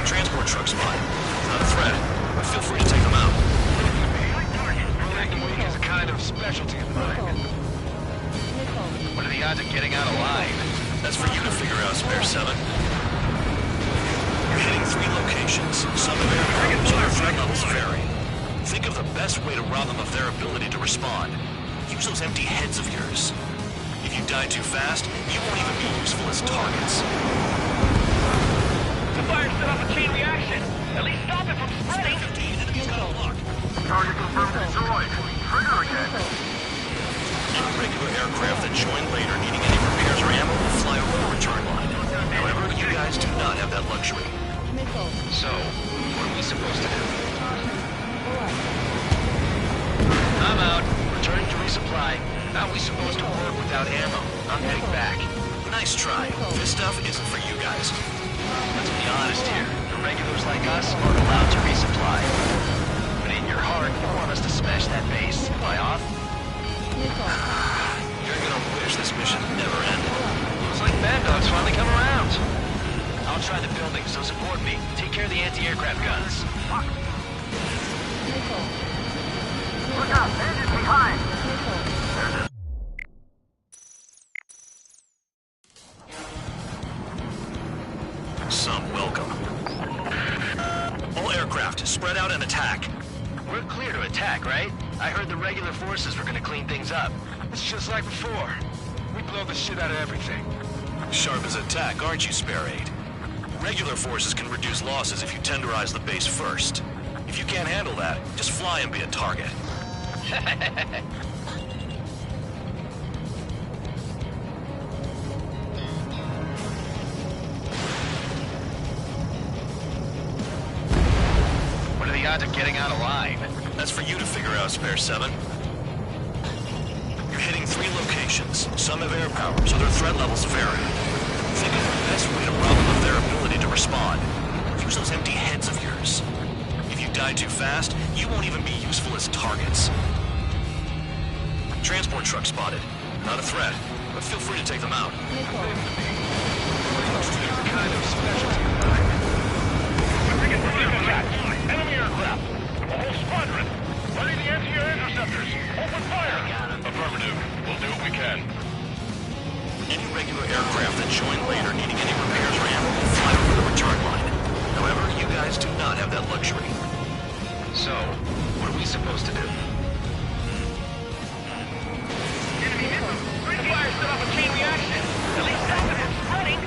Transport truck spotted. Not a threat, but feel free to take them out. Rolling the weak is a kind of specialty of mine. What are the odds of getting out alive? That's for you to figure out, Spare 7. You're hitting 3 locations. Some have air power, so their threat levels vary. Think of the best way to rob them of their ability to respond. Use those empty heads of yours. If you die too fast, you won't even be useful as targets. The fire set off a chain reaction. At least stop it from spreading. 15, enemies got a lock. Target confirmed destroyed. Trigger again. Any regular aircraft that join later needing any repairs or ammo will fly over the return line. However, you guys do not have that luxury. So, what are we supposed to do? I'm out. Returning to resupply. How are we supposed to work without ammo? I'm heading back. Nice try. This stuff isn't for you guys. Let's be honest here. The regulars like us aren't allowed to resupply. But in your heart, you want us to smash that base. Am I off? You're gonna wish this mission never ended. Looks like Bad Dog's finally come around. I'll try the building, so support me. Take care of the anti-aircraft guns. Look out. Bandits behind. Some welcome. All aircraft, spread out and attack. We're clear to attack, right? I heard the regular forces were gonna clean things up. It's just like before. We blow the shit out of everything. Sharp as a tack, aren't you, Spare Aid? Regular forces can reduce losses if you tenderize the base first. If you can't handle that, just fly and be a target. What are the odds of getting out alive? That's for you to figure out, Spare 7. You're hitting 3 locations. Some have air power, so their threat levels vary. Think of the best way to rob them of their ability to respond. Use those empty heads of yours. If you die too fast, you won't even be useful as targets. Transport truck spotted. Not a threat, but feel free to take them out. Kind of specialty. Enemy aircraft. A whole squadron. Ready the anti-air interceptors. Open fire. Affirmative. We'll do what we can. Any regular aircraft that join later needing any repairs or ammo will fly over the return line. However, you guys do not have that luxury. So, what are we supposed to do? Enemy missile. The fire set off a chain reaction. At least half of it's running.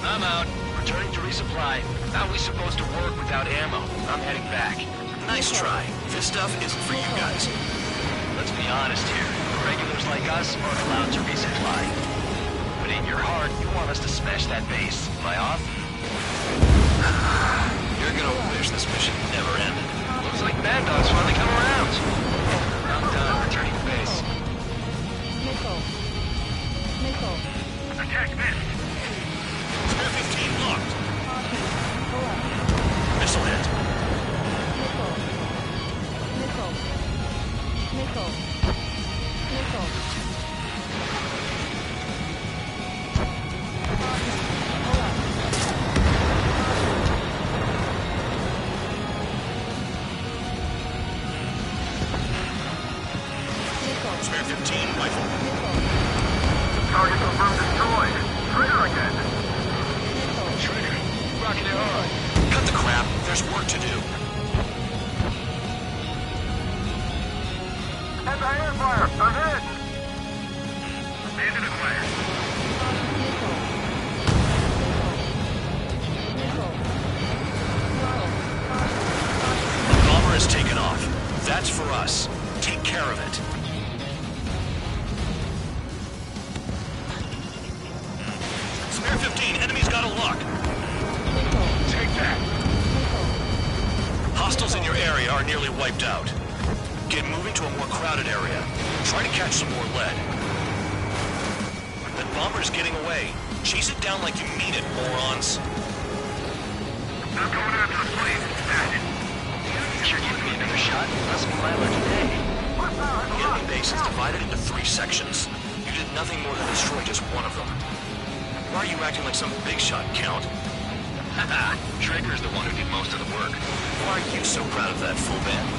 I'm out. Returning to resupply. How are we supposed to work without ammo? I'm heading back. Nice try. This stuff isn't for you guys. Let's be honest here. Regulars like us aren't allowed to resupply. But in your heart, you want us to smash that base. Am I off? You're gonna wish this mission never ended. Looks like Bandog's finally come around. I'm done. Returning to base. Missile. Attack missed. Spare 15 locked. Missile hit. Spare 15 rifle. Target confirmed destroyed. Trigger again. Trigger. Rocking it hard. Cut the crap. There's work to do. Anti-air fire. Ahead. Bandit acquired. The bomber has taken off. That's for us. Take care of it. Spare 15. Enemy's got a lock. Take that. Hostiles in your area are nearly wiped out. Get moving to a more crowded area. Try to catch some more lead. That bomber's getting away. Chase it down like you mean it, morons. I'm going after the plane. Back it. You're giving me another shot? Must be my lucky day. The enemy base is divided into 3 sections. You did nothing more than destroy just one of them. Why are you acting like some big shot, Count? Haha, Trigger's the one who did most of the work. Why are you so proud of that, full band?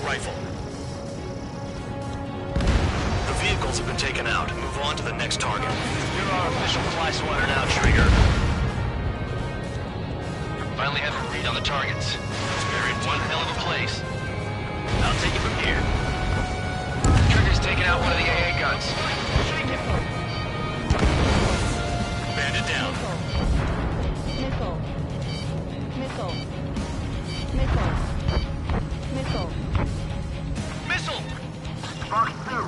Rifle. The vehicles have been taken out. Move on to the next target. You're our official fly swatter now, Trigger. Finally have a read on the targets. They're in one hell of a place. I'll take it from here. Trigger's taking out one of the AA guns. Bandit down. Missile! Box 2.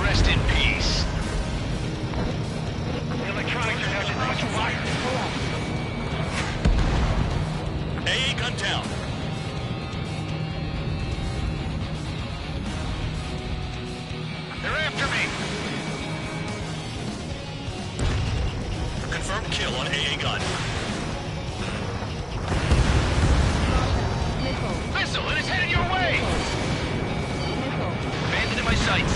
Rest in peace. The electronics are now much fire. AA gun down. They're after me. Confirmed kill on AA gun. Missile, and it's headed your way! Bandit in my sights.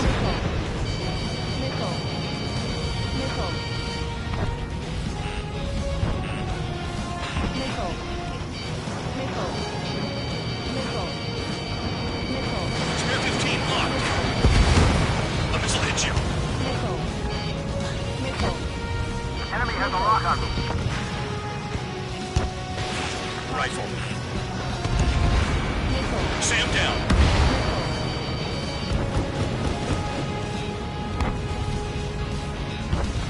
rifle. Sam down.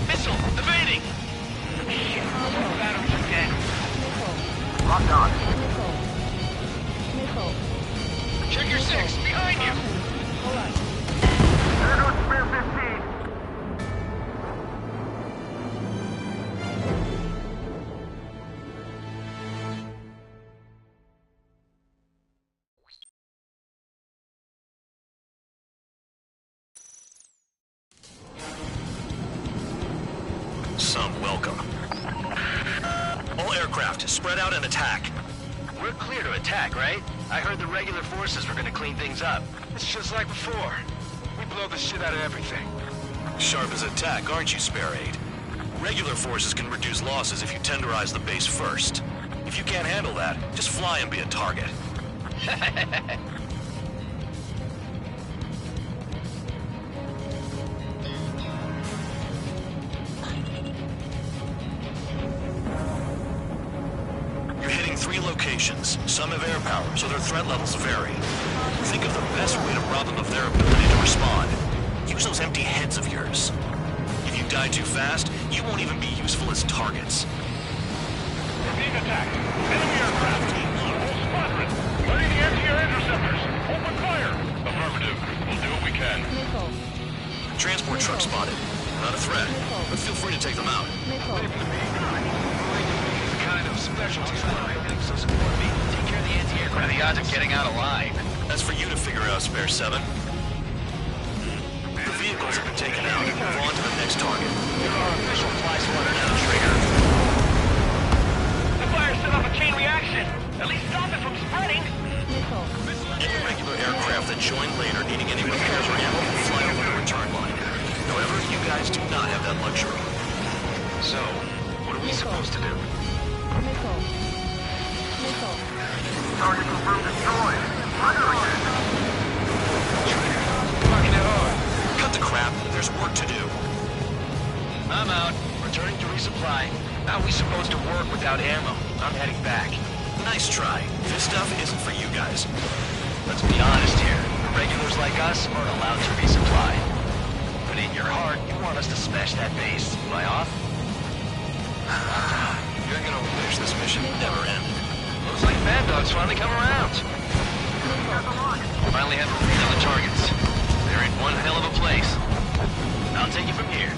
Missile! Evading! Shit, all batteries are dead. Locked on. Check your 6, behind you! There goes Spear 15. Some welcome. All aircraft, spread out and attack. We're clear to attack, right? I heard the regular forces were gonna clean things up. It's just like before. We blow the shit out of everything. Sharp as attack, aren't you, Spare 8? Regular forces can reduce losses if you tenderize the base first. If you can't handle that, just fly and be a target. You're hitting 3 locations. Some have air power, so their threat levels vary. Think of the best way to rob them of their ability to respond. Use those empty heads of yours. If you die too fast, you won't even be useful as targets. We're being attacked. Enemy aircraft. Whole squadron. Ready the anti-air interceptors. Open fire. Affirmative. We'll do what we can. Transport truck spotted. Not a threat, but feel free to take them out. Kind of specialty. So support me. Take care of the anti-aircraft. What are the odds of getting out alive? That's for you to figure out, Spare 7. The vehicles have been taken out. Move on to the next target. You're our official fly swatter now, Trigger. The fire set off a chain reaction. At least stop it from spreading. Any regular aircraft that join later needing any repairs or ammo will fly over the return line. However, you guys do not have that luxury. So, what are we supposed to do? Target confirmed destroyed. Fucking it hard. Cut the crap. There's work to do. I'm out. Returning to resupply. How are we supposed to work without ammo? I'm heading back. Nice try. This stuff isn't for you guys. Let's be honest here. Regulars like us aren't allowed to resupply. But in your heart, you want us to smash that base. Am I off? You're gonna wish this mission never ended. Looks like Bad Dog's finally come around. Finally have a read on the targets. They're in one hell of a place. I'll take it from here.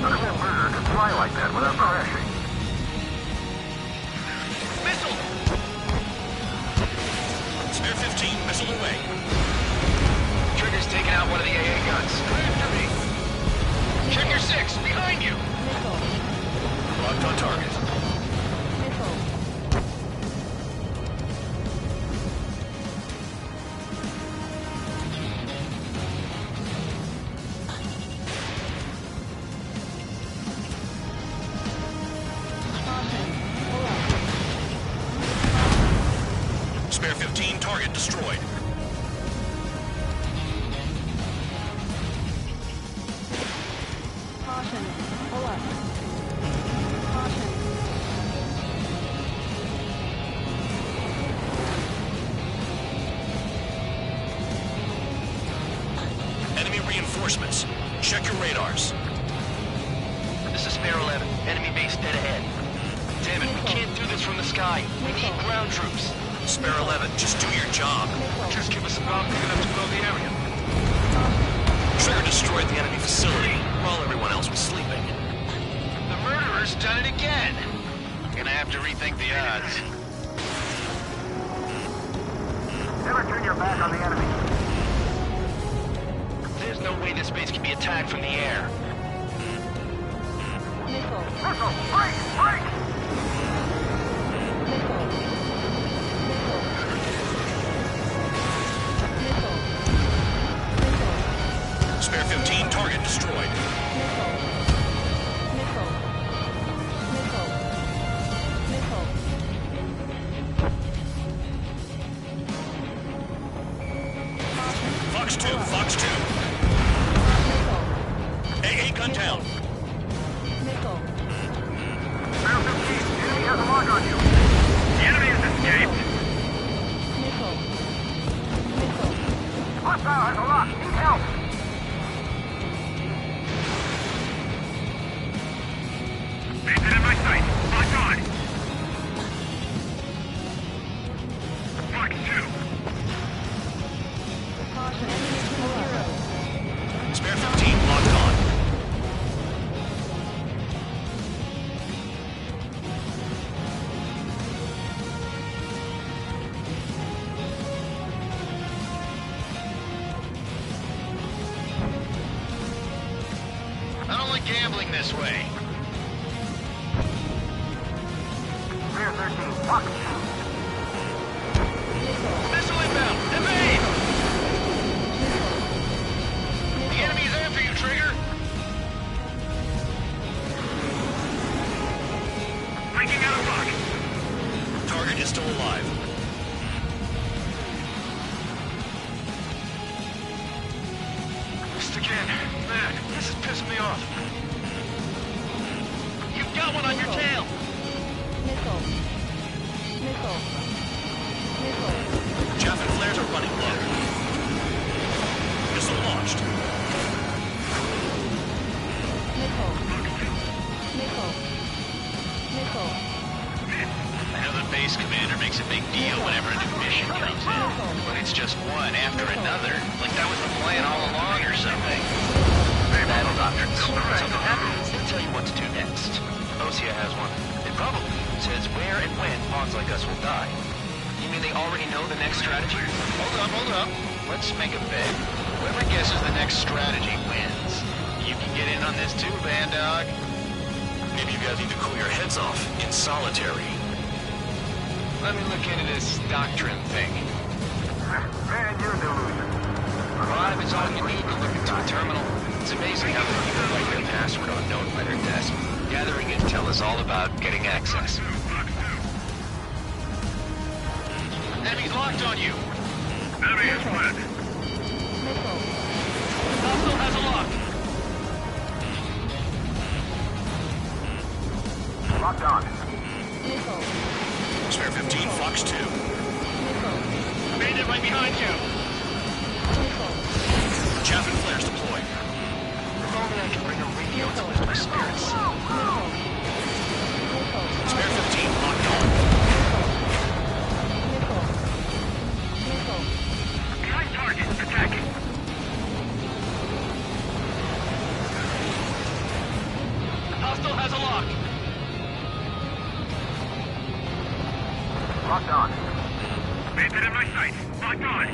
None of that murder can fly like that without crashing. Missile! Spare 15, missile away. Trigger's taking out one of the AA guns. After me. Check your 6, behind you! Locked on target. Spare 15, target destroyed. Enemy reinforcements. Check your radars. This is Spare 11. Enemy base dead ahead. Damn it, we can't do this from the sky. We need ground troops. Spare 11, just do your job. Just give us a bomb big enough to blow the area. Trigger destroyed the enemy facility while everyone else was sleeping. The murderer's done it again. Gonna have to rethink the odds. Never turn your back on the enemy. There's no way this base can be attacked from the air. Missile! Break! Break! Spare 15, target destroyed. Fox 2. AA gun down. Spare 15, enemy has a lock on you. The enemy has escaped. Hostile has a lock. Need help. Painted in my sight. Lock on. Fox 2. Spare 15 locked on. I don't like gambling this way. Spare 13. Fox 2. Missile inbound! Evade! The enemy's after you, Trigger! Breaking out of lock. Target is still alive. Missed again. Man, this is pissing me off. You've got one on your tail! Chaff and flares are running low. Missile launched. I know the base commander makes a big deal whenever a new mission comes in, but it's just one after another, like that was the plan all along or something. Battle doctrines. Something happens, they'll tell you what to do next. Osea has one. It probably says where and when pawns like us will die. You mean they already know the next strategy? Hold up. Let's make a bet. Whoever guesses the next strategy wins. You can get in on this too, Band Dog. Maybe you guys need to cool your heads off in solitary. Let me look into this doctrine thing. Man, you're delusion. A lot of it's all you need to look into a terminal. It's amazing how many people write their password unknown by their desk. Gathering intel is all about getting access. Enemy's locked on you! Enemy is split. Hostile has a lock! Locked on. Spare 15, Fox 2. Bandit right behind you! Chaff and flares deployed. If only I could bring a radio to lift my spirits. Spare 15 locked on. Behind target. Attacking. Hostile has a lock! Locked on. Painted in my sight. Locked on.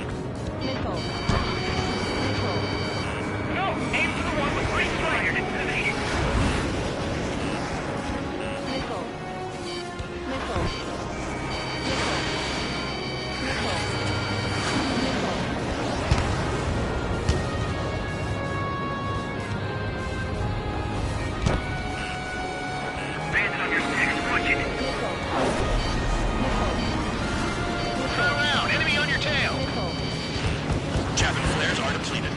No! Aim for the one with green fire. Bandit on your six. Watch it. Turn around! Enemy on your tail! Chaff and flares are depleted.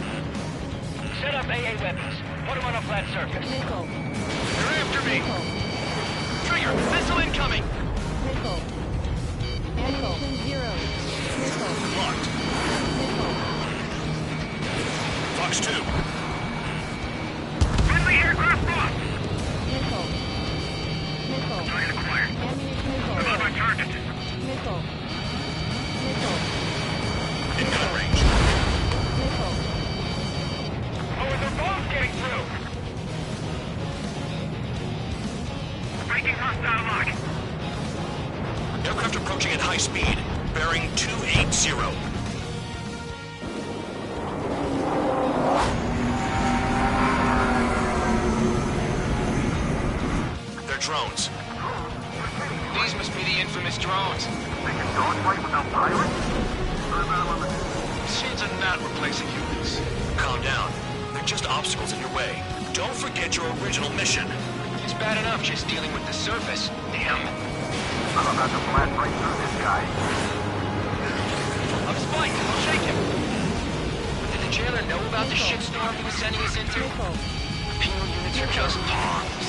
Set up AA weapons. Put them on a flat surface. They're after me! Trigger! Missile incoming! Locked. Fox 2. Friendly aircraft lost. Target acquired. I'm on my target. In gun range. Oh, and they're both getting through. Breaking hostile lock. Aircraft approaching at high speed. Bearing 280. They're drones. These must be the infamous drones. They can dogfight without pilots? Machines are not replacing humans. Calm down. They're just obstacles in your way. Don't forget your original mission. It's bad enough just dealing with the surface. Damn. I'm about to blast right through this guy. I'm spiked. I'll shake him. What did the Taylor know about the shitstorm he was sending us into? Penal units are just pawns.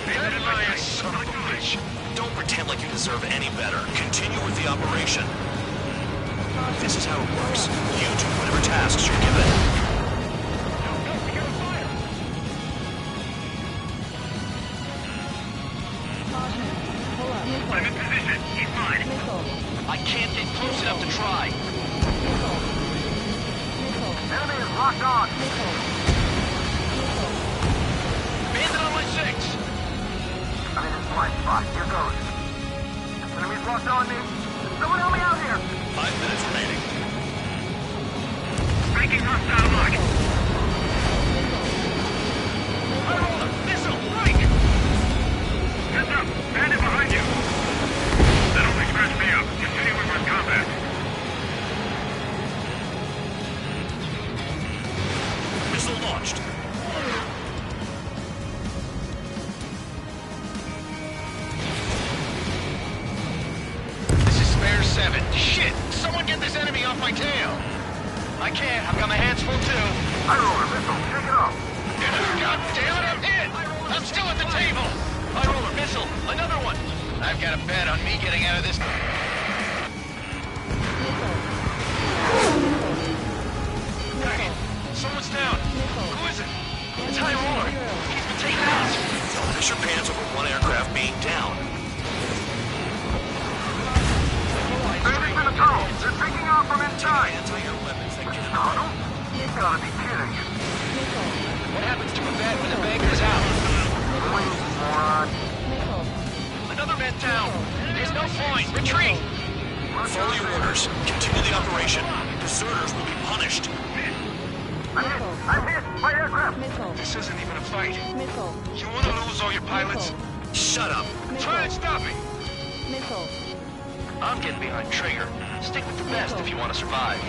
David Elias, son of a bitch. Don't pretend like you deserve any better. Continue with the operation. This is how it works. You do whatever tasks you're given. I'm in position. He's mine. I can't get close enough to try. Enemy is locked on. Bandit on my 6. I'm in his blind spot. Here goes. Enemy's locked on me. Someone help me out here. 5 minutes remaining. Breaking hostile lock. High roller, missile, break! Heads up. Bandit behind you. That only scratched me up. Continue with combat. Missile launched. This is Spare 7. Shit! Someone get this enemy off my tail! I can't. I've got my hands full too. High roller, missile. Take it off. God damn it, I'm hit! I'm still at the table! High roller, missile, another one! I've got a bet on me getting out of this. Someone's down. Who is it? It's High roller. He's been taken out. Don't miss your pants over one aircraft being down. Bandits in the tunnel. They're taking off from inside. Anti-air weapons that get Tunnel? You've got to be kidding. What happens to a bed when the banker's out? Please, moron. Another man down. There's no point. Retreat. Follow your orders. Continue the operation. Deserters will be punished. I'm hit. My aircraft. This isn't even a fight. You want to lose all your pilots? Shut up. Try and stop me. I'm getting behind Trigger. Stick with the best if you want to survive. If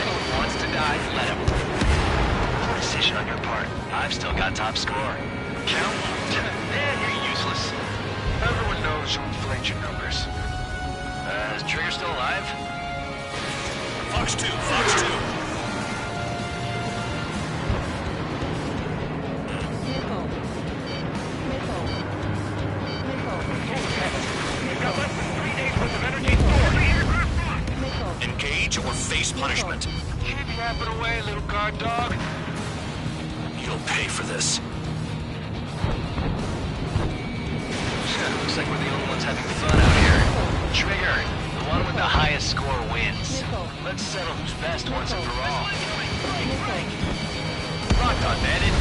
anyone wants to die, let him. Poor decision on your part. I've still got top score. Count? Man, you're useless. Everyone knows who inflates your numbers. Is Trigger still alive? Fox 2, Fox 2. Engage or face punishment. Keep yapping away, little guard dog. You'll pay for this. Looks like we're the only ones having fun out here. Trigger, the one with the highest score wins. Let's settle who's best once and for all. Locked on, Bandit.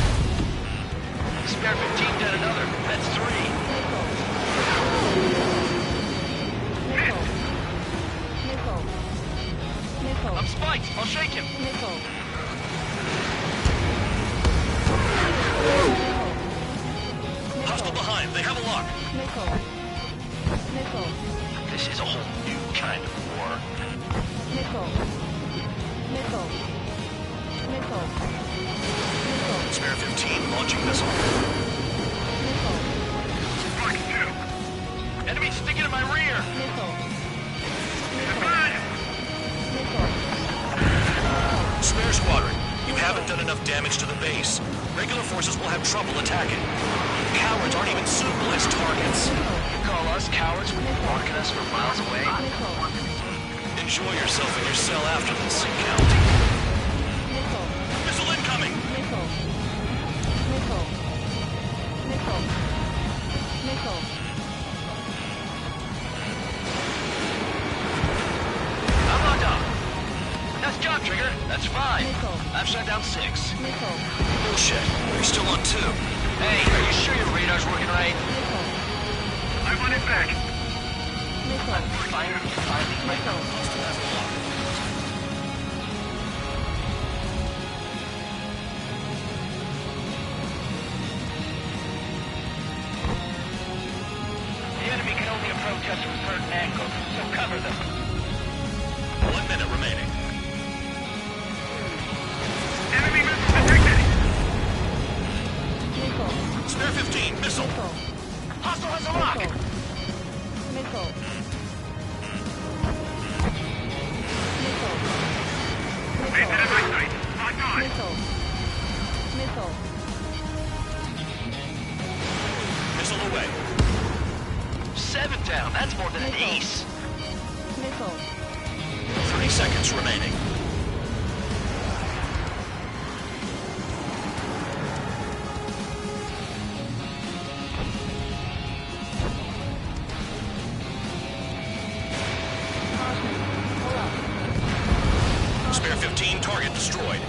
Spare 15 done another. That's 3. I'm spiked. I'll shake him. Hostile behind. They have a lock. This is a whole new kind of war. Spare 15 launching missile. Fox 2. Enemy sticking in my rear. Spare squadron, you haven't done enough damage to the base. Regular forces will have trouble attacking. Cowards aren't even suitable as targets. You call us cowards when you're marking us from miles away? Enjoy yourself in your cell after this, Count. Missile incoming! I'm locked up. Nice job, Trigger. That's 5. I've shut down 6. Bullshit. You're still on 2. Hey, are you sure your radar's working right? I want it back. Finally, the enemy can only approach us from certain angles, so cover them. 1 minute remaining. Enemy missile detected. Spare 15, missile. Hostile has a lock. Bandit at my sight. Locked on. That's more than an ace. 30 seconds remaining. Spare 15, target destroyed.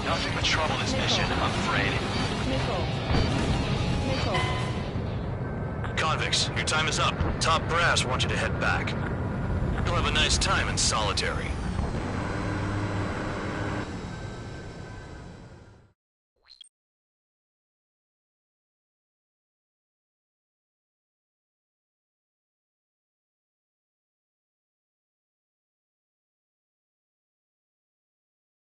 Nothing but trouble this mission, I'm afraid. Convicts, your time is up. Top brass wants you to head back. You'll have a nice time in solitary.